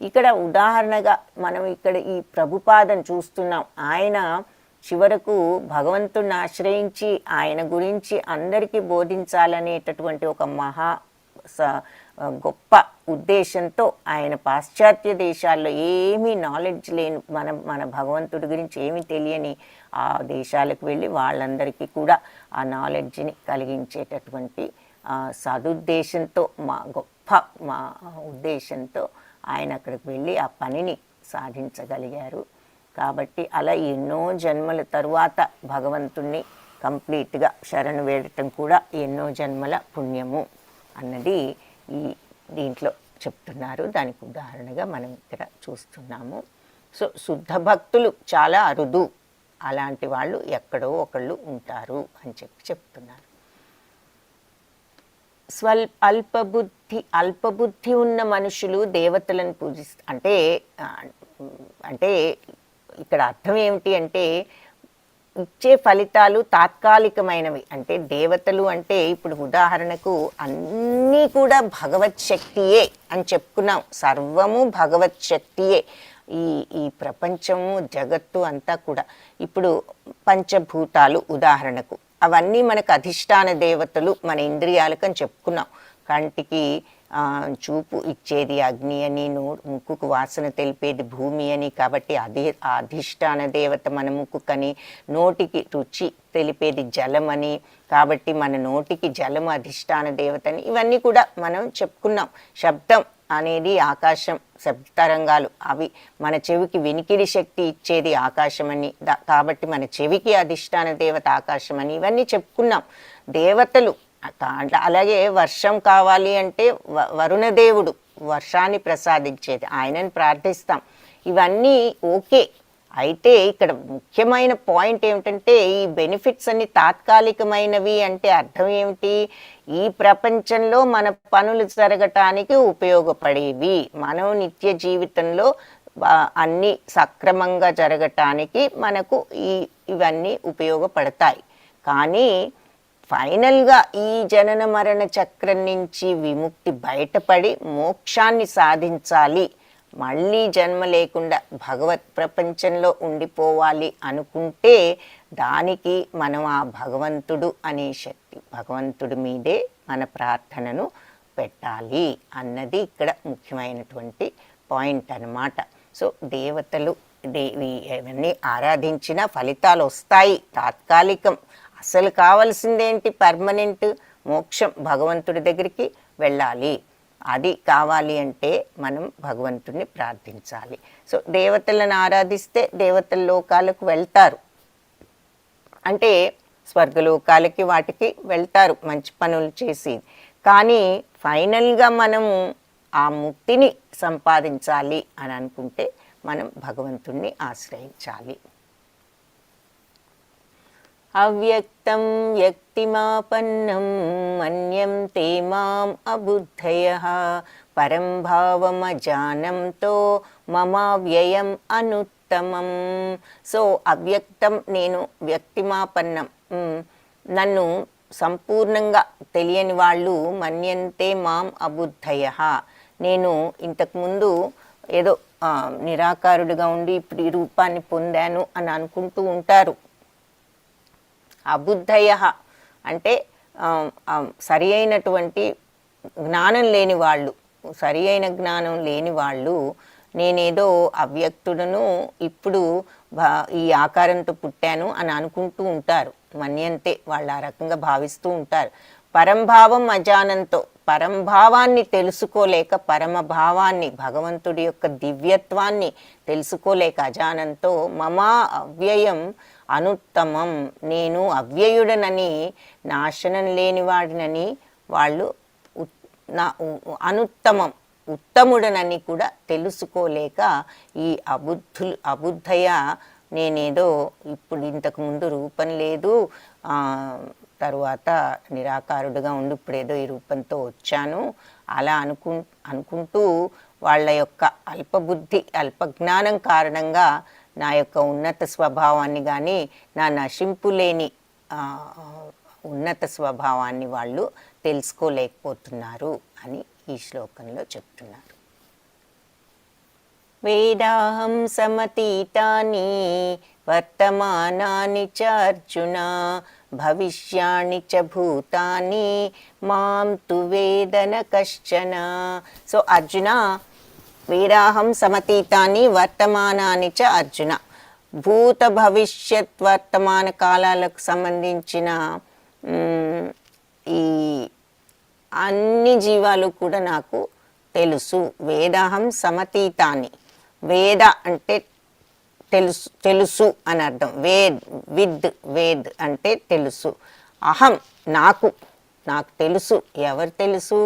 ఇక్కడ ఉదాహరణగా మనం ఇక్కడ ఈ ప్రభుపాదం చూస్తున్నాం. ఆయన చివరకు భగవంతుణ్ణి ఆశ్రయించి ఆయన గురించి అందరికీ బోధించాలనేటటువంటి ఒక గొప్ప ఉద్దేశంతో ఆయన పాశ్చాత్య దేశాల్లో ఏమీ నాలెడ్జ్ లేని మన భగవంతుడి గురించి ఏమీ తెలియని ఆ దేశాలకు వెళ్ళి వాళ్ళందరికీ కూడా ఆ నాలెడ్జ్ని కలిగించేటటువంటి సదుద్దేశంతో గొప్ప ఉద్దేశంతో ఆయన అక్కడికి వెళ్ళి ఆ పనిని సాధించగలిగారు. కాబట్టి అలా ఎన్నో జన్మల తరువాత భగవంతుణ్ణి కంప్లీట్గా శరణు వేడటం కూడా ఎన్నో జన్మల పుణ్యము అన్నది దీంట్లో చెప్తున్నారు. దానికి ఉదాహరణగా మనం ఇక్కడ చూస్తున్నాము. సో శుద్ధ భక్తులు చాలా అరుదు, అలాంటి వాళ్ళు ఎక్కడో ఒకళ్ళు ఉంటారు అని చెప్తున్నారు. అల్పబుద్ధి ఉన్న మనుషులు దేవతలను పూజిస్తారు. అంటే ఇక్కడ అర్థం ఏమిటి అంటే ఇచ్చే ఫలితాలు తాత్కాలికమైనవి. అంటే దేవతలు అంటే ఇప్పుడు ఉదాహరణకు అన్నీ కూడా భగవత్ శక్తియే అని చెప్పుకున్నాం. సర్వము భగవత్ శక్తియే. ఈ ప్రపంచము జగత్తు అంతా కూడా ఇప్పుడు పంచభూతాలు ఉదాహరణకు, అవన్నీ మనకు అధిష్టాన దేవతలు, మన ఇంద్రియాలకు అని చెప్పుకున్నాం. కంటికి చూపు ఇచ్చేది అగ్ని అని, ముక్కుకు వాసన తెలిపేది భూమి అని, కాబట్టి అధిష్టాన దేవత మన ముక్కుకని, నోటికి రుచి తెలిపేది జలం అని, కాబట్టి మన నోటికి జలము అధిష్టాన దేవతని, ఇవన్నీ కూడా మనం చెప్పుకున్నాం. శబ్దం అనేది ఆకాశం, శబ్ద తరంగాలు అవి మన చెవికి వినికిడి శక్తి ఇచ్చేది ఆకాశమని, కాబట్టి మన చెవికి అధిష్టాన దేవత ఆకాశమని, ఇవన్నీ చెప్పుకున్నాం. దేవతలు అలాగే వర్షం కావాలి అంటే వరుణదేవుడు వర్షాన్ని ప్రసాదించేది, ఆయనని ప్రార్థిస్తాం. ఇవన్నీ ఓకే. అయితే ఇక్కడ ముఖ్యమైన పాయింట్ ఏమిటంటే ఈ బెనిఫిట్స్ అన్ని తాత్కాలికమైనవి అంటే అర్థం ఏమిటి? ఈ ప్రపంచంలో మన పనులు జరగటానికి ఉపయోగపడేవి, మనం నిత్య జీవితంలో అన్నీ సక్రమంగా జరగటానికి మనకు ఇవన్నీ ఉపయోగపడతాయి. కానీ ఫైనల్గా ఈ జనన మరణ చక్రం నుంచి విముక్తి బయటపడి మోక్షాన్ని సాధించాలి, మళ్ళీ జన్మ లేకుండా భగవత్ ప్రపంచంలో ఉండిపోవాలి అనుకుంటే దానికి మనం ఆ భగవంతుడు అనే శక్తి, భగవంతుడి మీదే మన ప్రార్థనను పెట్టాలి అన్నది ఇక్కడ ముఖ్యమైనటువంటి పాయింట్ అన్నమాట. సో దేవతలు ఇవన్నీ ఆరాధించిన ఫలితాలు వస్తాయి, తాత్కాలికం. అసలు కావాల్సిందేంటి? పర్మనెంట్ మోక్షం, భగవంతుడి దగ్గరికి వెళ్ళాలి. అది కావాలి అంటే మనం భగవంతుడిని ప్రార్థించాలి. సో దేవతలను ఆరాధిస్తే దేవతల లోకాలకు వెళ్తారు, అంటే స్వర్గలోకాలకి వాటికి వెళ్తారు మంచి పనులు చేసి. కానీ ఫైనల్గా మనము ఆ ముక్తిని సంపాదించాలి అని అనుకుంటే మనం భగవంతుణ్ణి ఆశ్రయించాలి. అవ్యక్తం వ్యక్తిమాపన్నం మన్యంతే మాం అబుద్ధయః పరం భావమజానంతో మమావ్యయం అనుత్తమం. సో అవ్యక్తం, నేను వ్యక్తిమాపన్నం, నన్ను సంపూర్ణంగా తెలియని వాళ్ళు, మన్యంతే మాం అబుద్ధయః, నేను ఇంతకుముందు ఏదో నిరాకారుడిగా ఉండి ఇప్పుడు ఈ రూపాన్ని పొందాను అని అనుకుంటూ ఉంటారు. అబుద్ధయ అంటే సరి అయినటువంటి జ్ఞానం లేని వాళ్ళు, సరి అయిన జ్ఞానం లేని వాళ్ళు నేనేదో అవ్యక్తుడను, ఇప్పుడు ఈ ఆకారంతో పుట్టాను అని అనుకుంటూ ఉంటారు. మన్యంతే, వాళ్ళు ఆ రకంగా భావిస్తూ ఉంటారు. పరంభావం అజానంతో, పరంభావాన్ని తెలుసుకోలేక, పరమభావాన్ని, భగవంతుడి యొక్క దివ్యత్వాన్ని తెలుసుకోలేక అజానంతో మమా అవ్యయం అనుత్తమం, నేను అవ్యయుడనని, నాశనం లేనివాడినని వాళ్ళు అనుత్తమం, ఉత్తముడనని కూడా తెలుసుకోలేక ఈ అబుద్ధయ, నేనేదో ఇప్పుడు ఇంతకుముందు రూపం లేదు, తరువాత నిరాకారుడుగా ఉండి ఇప్పుడేదో ఈ రూపంతో వచ్చాను అలా అనుకుంటూ వాళ్ళ యొక్క అల్పబుద్ధి, అల్పజ్ఞానం కారణంగా నా యొక్క ఉన్నత స్వభావాన్ని కానీ, నా నశింపులేని ఉన్నత స్వభావాన్ని వాళ్ళు తెలుసుకోలేకపోతున్నారు అని ఈ శ్లోకంలో చెప్తున్నారు. వేదాహం సమతీతాని వర్తమానాని చ అర్జున భవిష్యాణి చ భూతాని మాం తు వేదన కశ్చన. సో అర్జున, వేదాహం సమతీతాని వర్తమానాని చ అర్జున, భూత భవిష్యత్ వర్తమాన కాలాలకు సంబంధించిన ఈ అన్ని జీవాలు కూడా నాకు తెలుసు. వేదాహం సమతీతాని, వేద అంటే తెలుసు అని అర్థం, వేద్ అంటే తెలుసు, అహం నాకు తెలుసు. ఎవరు తెలుసు?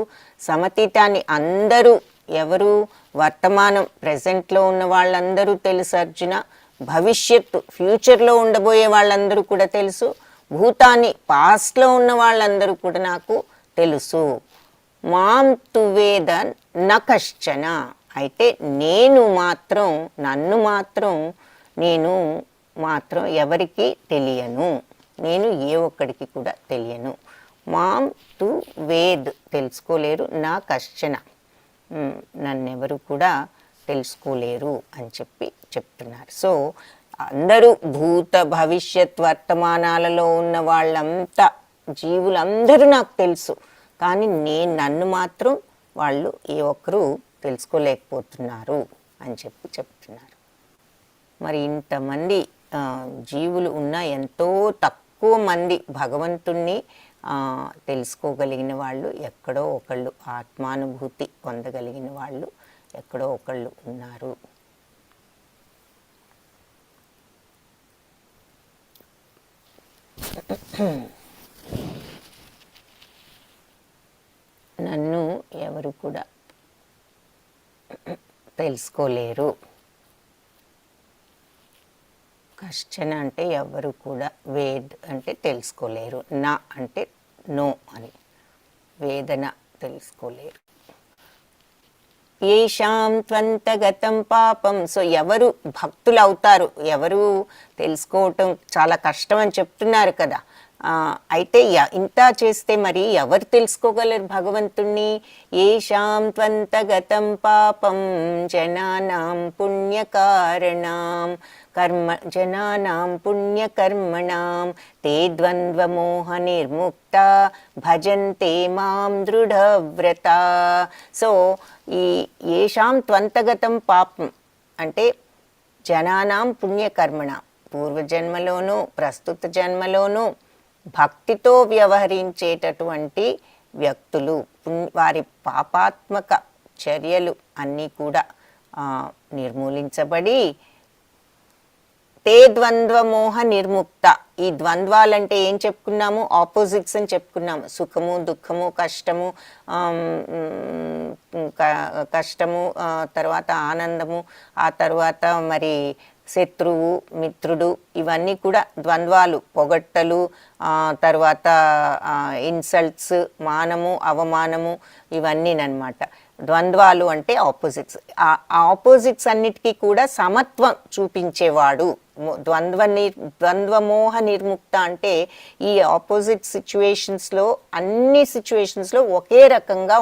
సమతీతాన్ని, అందరూ. ఎవరు? వర్తమానం, ప్రెజెంట్లో ఉన్న వాళ్ళందరూ తెలుసు అర్జున. భవిష్యత్తు, ఫ్యూచర్లో ఉండబోయే వాళ్ళందరూ కూడా తెలుసు. భూతాన్ని, పాస్ట్లో ఉన్న వాళ్ళందరూ కూడా నాకు తెలుసు. మాం తు వేద న కశ్చన, అయితే నన్ను మాత్రం ఎవరికి తెలియను, నేను ఏ ఒక్కడికి కూడా తెలియను. మాం తు వేద్, తెలుసుకోలేరు, నా కశ్చన, నన్నెవరు కూడా తెలుసుకోలేరు అని చెప్తున్నారు. సో అందరూ భూత భవిష్యత్ వర్తమానాలలో ఉన్న వాళ్ళంతా, జీవులందరూ నాకు తెలుసు, కానీ నన్ను మాత్రం వాళ్ళు ఏ ఒక్కరూ తెలుసుకోలేకపోతున్నారు అని చెప్తున్నారు. మరి ఇంతమంది జీవులు ఉన్న ఎంతో తక్కువ మంది భగవంతుణ్ణి తెలుసుకోగలిగిన వాళ్ళు ఎక్కడో ఒకళ్ళు, ఆత్మానుభూతి పొందగలిగిన వాళ్ళు ఎక్కడో ఒకళ్ళు ఉన్నారు. నన్ను ఎవరు కూడా తెలుసుకోలేరు. కశ్చన అంటే ఎవరు కూడా, వేద్ అంటే తెలుసుకోలేరు, నా అంటే నో అని, వేదన తెలుసుకోలేరు. ఏషాం త్వంతగతం పాపం. సో ఎవరు భక్తులు అవుతారు, ఎవరు తెలుసుకోవటం చాలా కష్టం అని చెప్తున్నారు కదా. అయితే ఇంత చేస్తే మరి ఎవరు తెలుసుకోగలరు భగవంతుణ్ణి? ఏషాం త్వంతగతం పాపం జనానాం పుణ్యకారణాం జనానాం పుణ్యకర్మణాం తే ద్వంద్వమోహ నిర్ముక్త భజంతే మాం దృఢవ్రత. సో ఈ ఏషాం త్వంతగతం పాపం అంటే జనానాం పుణ్యకర్మణ, పూర్వజన్మలోనూ ప్రస్తుత జన్మలోనూ భక్తితో వ్యవహరించేటటువంటి వ్యక్తులు వారి పాపాత్మక చర్యలు అన్నీ కూడా నిర్మూలించబడి తే ద్వంద్వమోహ నిర్ముక్త. ఈ ద్వంద్వాలంటే ఏం చెప్పుకున్నాము? ఆపోజిట్స్ అని చెప్పుకున్నాము. సుఖము, దుఃఖము, కష్టము, తర్వాత ఆనందము, ఆ తర్వాత మరి శత్రువు, మిత్రుడు, ఇవన్నీ కూడా ద్వంద్వాలు. పొగట్టలు, తర్వాత ఇన్సల్ట్స్, మానము, అవమానము, ఇవన్నీనమాట. ద్వంద్వాలు అంటే ఆపోజిట్స్. ఆ ఆపోజిట్స్ అన్నిటికీ కూడా సమత్వం చూపించేవాడు. ద్వంద్వమోహ నిర్ముక్త అంటే ఈ ఆపోజిట్ సిచ్యువేషన్స్లో, అన్ని సిచ్యువేషన్స్లో ఒకే రకంగా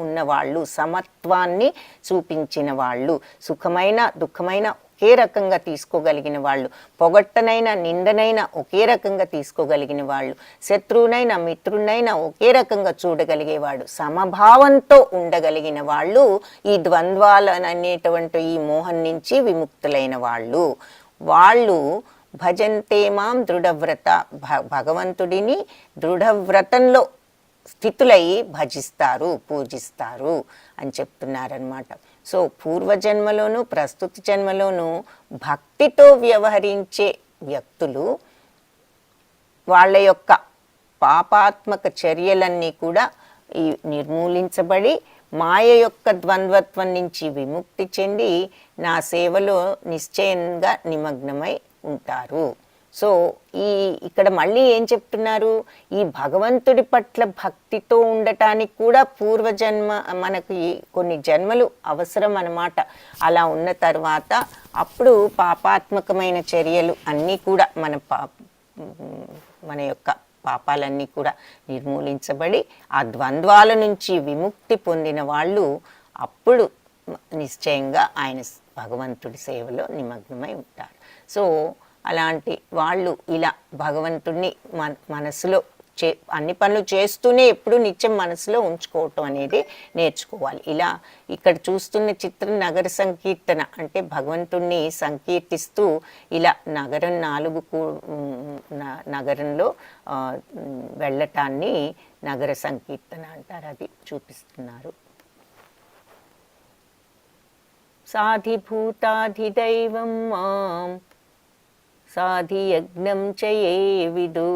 ఉన్నవాళ్ళు, సమత్వాన్ని చూపించిన వాళ్ళు, సుఖమైన దుఃఖమైన ఒకే రకంగా తీసుకోగలిగిన వాళ్ళు, పొగట్టనైనా నిందనైనా ఒకే రకంగా తీసుకోగలిగిన వాళ్ళు, శత్రువునైనా మిత్రునైనా ఒకే రకంగా చూడగలిగేవాడు, సమభావంతో ఉండగలిగిన వాళ్ళు ఈ ద్వంద్వాలనేటువంటి ఈ మోహం నుంచి విముక్తులైన వాళ్ళు. వాళ్ళు భజంతే మాం దృఢవ్రత, భగవంతుడిని దృఢవ్రతంలో స్థితులై భజిస్తారు, పూజిస్తారు అని చెప్తున్నారనమాట. సో పూర్వజన్మలోను ప్రస్తుత జన్మలోను భక్తితో వ్యవహరించే వ్యక్తులు వాళ్ళ యొక్క పాపాత్మక చర్యలన్నీ కూడా నిర్మూలించబడి మాయ యొక్క ద్వంద్వత్వం నుంచి విముక్తి చెంది నా సేవలో నిశ్చయంగా నిమగ్నమై ఉంటారు. సో ఇక్కడ మళ్ళీ ఏం చెప్తున్నారు? ఈ భగవంతుడి పట్ల భక్తితో ఉండటానికి కూడా పూర్వజన్మ, మనకి కొన్ని జన్మలు అవసరం అన్నమాట. అలా ఉన్న తర్వాత అప్పుడు పాపాత్మకమైన చర్యలు అన్నీ కూడా మన యొక్క పాపాలన్నీ కూడా నిర్మూలించబడి ఆ ద్వంద్వాల నుంచి విముక్తి పొందిన వాళ్ళు అప్పుడు నిశ్చయంగా ఆయన భగవంతుడి సేవలో నిమగ్నమై ఉంటారు. సో అలాంటి వాళ్ళు ఇలా భగవంతుడిని మనసులో అన్ని పనులు చేస్తూనే ఎప్పుడు నిత్యం మనసులో ఉంచుకోవటం అనేది నేర్చుకోవాలి. ఇలా ఇక్కడ చూస్తున్న చిత్రం నగర సంకీర్తన అంటే భగవంతుణ్ణి సంకీర్తిస్తూ ఇలా నగరంలో వెళ్ళటాన్ని నగర సంకీర్తన అంటారు. అది చూపిస్తున్నారు. సాధిభూతాధిదైవం మాం సాధియజ్ఞం చయే విదు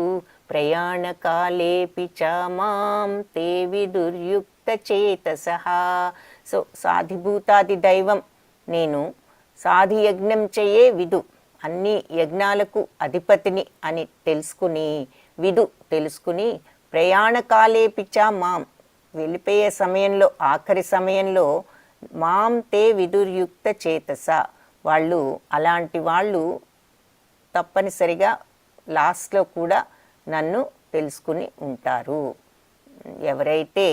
ప్రయాణకాలేపి చ మాం తే విదుర్యుక్త చేతసః. సో సాధిభూతాది దైవం నేను, సాధియజ్ఞం చయే విదు అన్ని యజ్ఞాలకు అధిపతిని అని తెలుసుకుని ప్రయాణకాలేపి చ మాం వెళ్ళిపోయే సమయంలో, ఆఖరి సమయంలో మాం తే విదుర్యుక్త చేతస వాళ్ళు, అలాంటి వాళ్ళు తప్పనిసరిగా లాస్ట్లో కూడా నన్ను తెలుసుకుని ఉంటారు. ఎవరైతే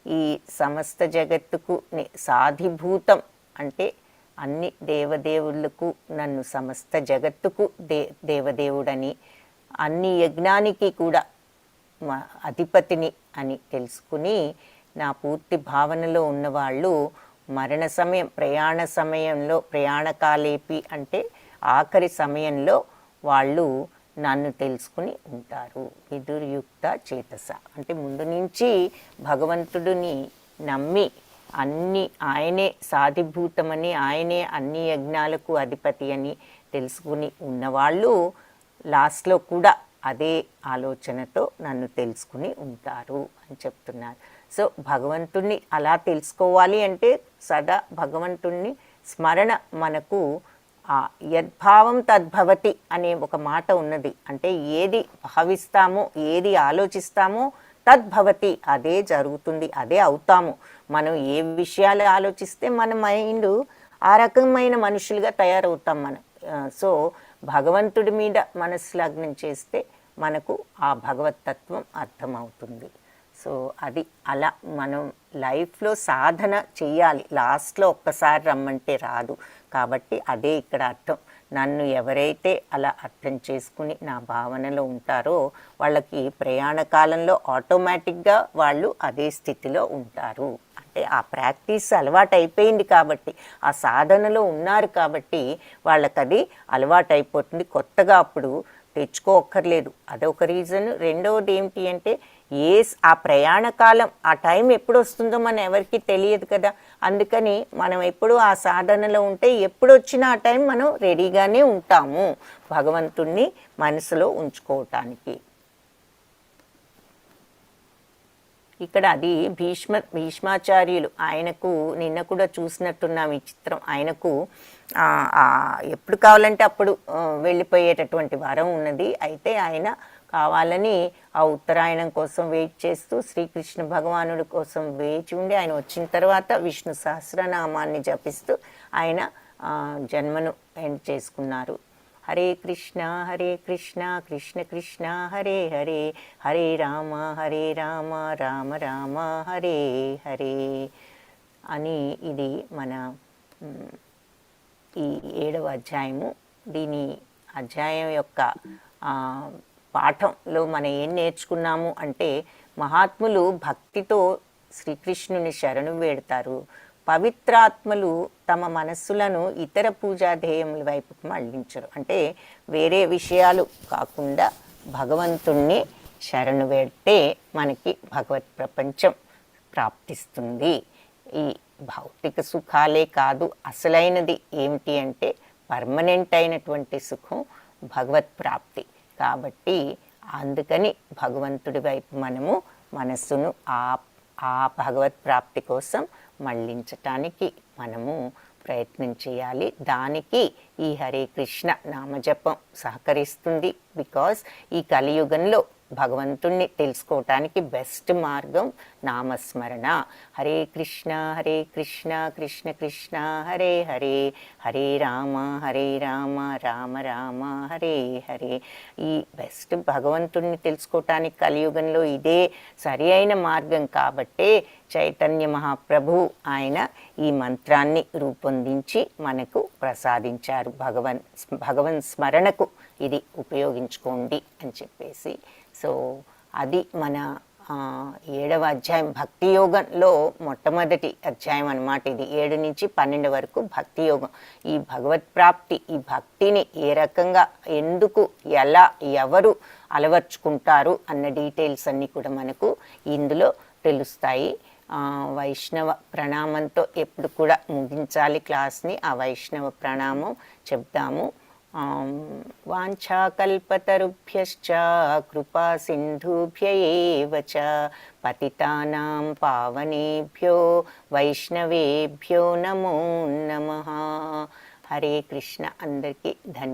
ఈ సమస్త జగత్తుకు సాధిభూతం అంటే అన్ని దేవదేవులకు, నన్ను సమస్త జగత్తుకు దేవదేవుడని, అన్ని యజ్ఞానికి కూడా అధిపతిని అని తెలుసుకుని నా పూర్తి భావనలో ఉన్నవాళ్ళు మరణ సమయం, ప్రయాణకాలేపి అంటే ఆఖరి సమయంలో వాళ్ళు నన్ను తెలుసుకుని ఉంటారు. విదుర్యుక్త చేతస అంటే ముందు నుంచి భగవంతుడిని నమ్మి ఆయనే సాధిభూతమని, ఆయనే అన్ని యజ్ఞాలకు అధిపతి అని తెలుసుకుని ఉన్నవాళ్ళు లాస్ట్లో కూడా అదే ఆలోచనతో నన్ను తెలుసుకుని ఉంటారు అని చెప్తున్నారు. సో భగవంతుణ్ణి అలా తెలుసుకోవాలి అంటే సదా భగవంతుణ్ణి స్మరణ, మనకు యద్భావం తద్భవతి అనే ఒక మాట ఉన్నది. అంటే ఏది భావిస్తామో, ఏది ఆలోచిస్తామో తద్భవతి అదే జరుగుతుంది, అదే అవుతాము. మనం ఏ విషయాలు ఆలోచిస్తే మన మైండ్ ఆ రకమైన మనుషులుగా తయారవుతాం మనం. సో భగవంతుడి మీద మనసు లగ్నం చేస్తే మనకు ఆ భగవతత్వం అర్థమవుతుంది. సో అది అలా మనం లైఫ్లో సాధన చెయ్యాలి. లాస్ట్లో ఒక్కసారి రమ్మంటే రాదు. కాబట్టి అదే ఇక్కడ అర్థం. నన్ను ఎవరైతే అలా అర్థం చేసుకుని నా భావనలో ఉంటారో వాళ్ళకి ప్రయాణ కాలంలో ఆటోమేటిక్గా వాళ్ళు అదే స్థితిలో ఉంటారు. అంటే ఆ ప్రాక్టీస్ అలవాటు అయిపోయింది కాబట్టి, ఆ సాధనలో ఉన్నారు కాబట్టి వాళ్ళకి అది అలవాటు అయిపోతుంది. కొత్తగా అప్పుడు తెచ్చుకోక్కర్లేదు, అదొక రీజన్. రెండవది ఏమిటి అంటే ఆ ప్రయాణ కాలం, ఆ టైం ఎప్పుడు వస్తుందో మనం ఎవరికి తెలియదు కదా. అందుకని మనం ఎప్పుడు ఆ సాధనలో ఉంటే ఎప్పుడు వచ్చినా ఆ టైం మనం రెడీగానే ఉంటాము భగవంతుణ్ణి మనసులో ఉంచుకోవటానికి. ఇక్కడ అది భీష్మాచార్యులు, ఆయనకు నిన్న కూడా చూసినట్టున్నాం ఈ చిత్రం, ఆయనకు ఎప్పుడు కావాలంటే అప్పుడు వెళ్ళిపోయేటటువంటి వరం ఉన్నది. అయితే ఆయన కావాలని ఆ ఉత్తరాయణం కోసం వెయిట్ చేస్తూ శ్రీకృష్ణ భగవానుడి కోసం వేచి ఉండి ఆయన వచ్చిన తర్వాత విష్ణు సహస్రనామాన్ని జపిస్తూ ఆయన జన్మను ఎండ్ చేసుకున్నారు. హరే కృష్ణ కృష్ణ కృష్ణ హరే హరే, హరే రామ రామ రామ హరే హరే అని ఇది మన ఈ 7వ అధ్యాయము. దీని అధ్యాయం యొక్క పాఠంలో మనం ఏం నేర్చుకున్నాము అంటే, మహాత్ములు భక్తితో శ్రీకృష్ణుని శరణు వేడతారు. పవిత్రాత్మలు తమ మనస్సులను ఇతర పూజా ధ్యేయముల వైపుకు మళ్లించరు. అంటే వేరే విషయాలు కాకుండా భగవంతుణ్ణి శరణు వేడితే మనకి భగవత్ ప్రపంచం ప్రాప్తిస్తుంది. ఈ భౌతిక సుఖాలే కాదు, అసలైనది ఏమిటి అంటే పర్మనెంట్ అయినటువంటి సుఖం భగవత్ ప్రాప్తి. కాబట్టి అందుకని భగవంతుడి వైపు మనము మనస్సును ఆ భగవత్ ప్రాప్తి కోసం మళ్ళించటానికి మనము ప్రయత్నం చేయాలి. దానికి ఈ హరే కృష్ణ నామజపం సహకరిస్తుంది. బికాజ్ ఈ కలియుగంలో భగవంతుణ్ణి తెలుసుకోవటానికి బెస్ట్ మార్గం నామస్మరణ. హరే కృష్ణ కృష్ణ కృష్ణ హరే హరే, హరే రామ రామ రామ హరే హరే. ఈ బెస్ట్ భగవంతుణ్ణి తెలుసుకోవటానికి కలియుగంలో ఇదే సరి అయిన మార్గం. కాబట్టే చైతన్య మహాప్రభు ఆయన ఈ మంత్రాన్ని రూపొందించి మనకు ప్రసాదించారు. భగవన్ స్మరణకు ఇది ఉపయోగించుకోండి అని చెప్పేసి. సో అది మన 7వ అధ్యాయం, భక్తి యోగంలో మొట్టమొదటి అధ్యాయం అన్నమాట ఇది. 7 నుంచి 12 వరకు భక్తి యోగం. ఈ భగవత్ ప్రాప్తి, ఈ భక్తిని ఏ రకంగా, ఎందుకు, ఎలా, ఎవరు అలవర్చుకుంటారు అన్న డీటెయిల్స్ అన్నీ కూడా మనకు ఇందులో తెలుస్తాయి. వైష్ణవ ప్రణామంతో ఎప్పుడు కూడా ముగించాలి క్లాస్ని. ఆ వైష్ణవ ప్రణామం చెప్దాము. వాంఛాకల్పతరుభ్యశ్చ కృపా సింధుభ్య ఏవ చ పతితానాం పావనేభ్యో వైష్ణవేభ్యో నమో నమః. హరే కృష్ణ. అందరికీ ధన్యవాదాలు.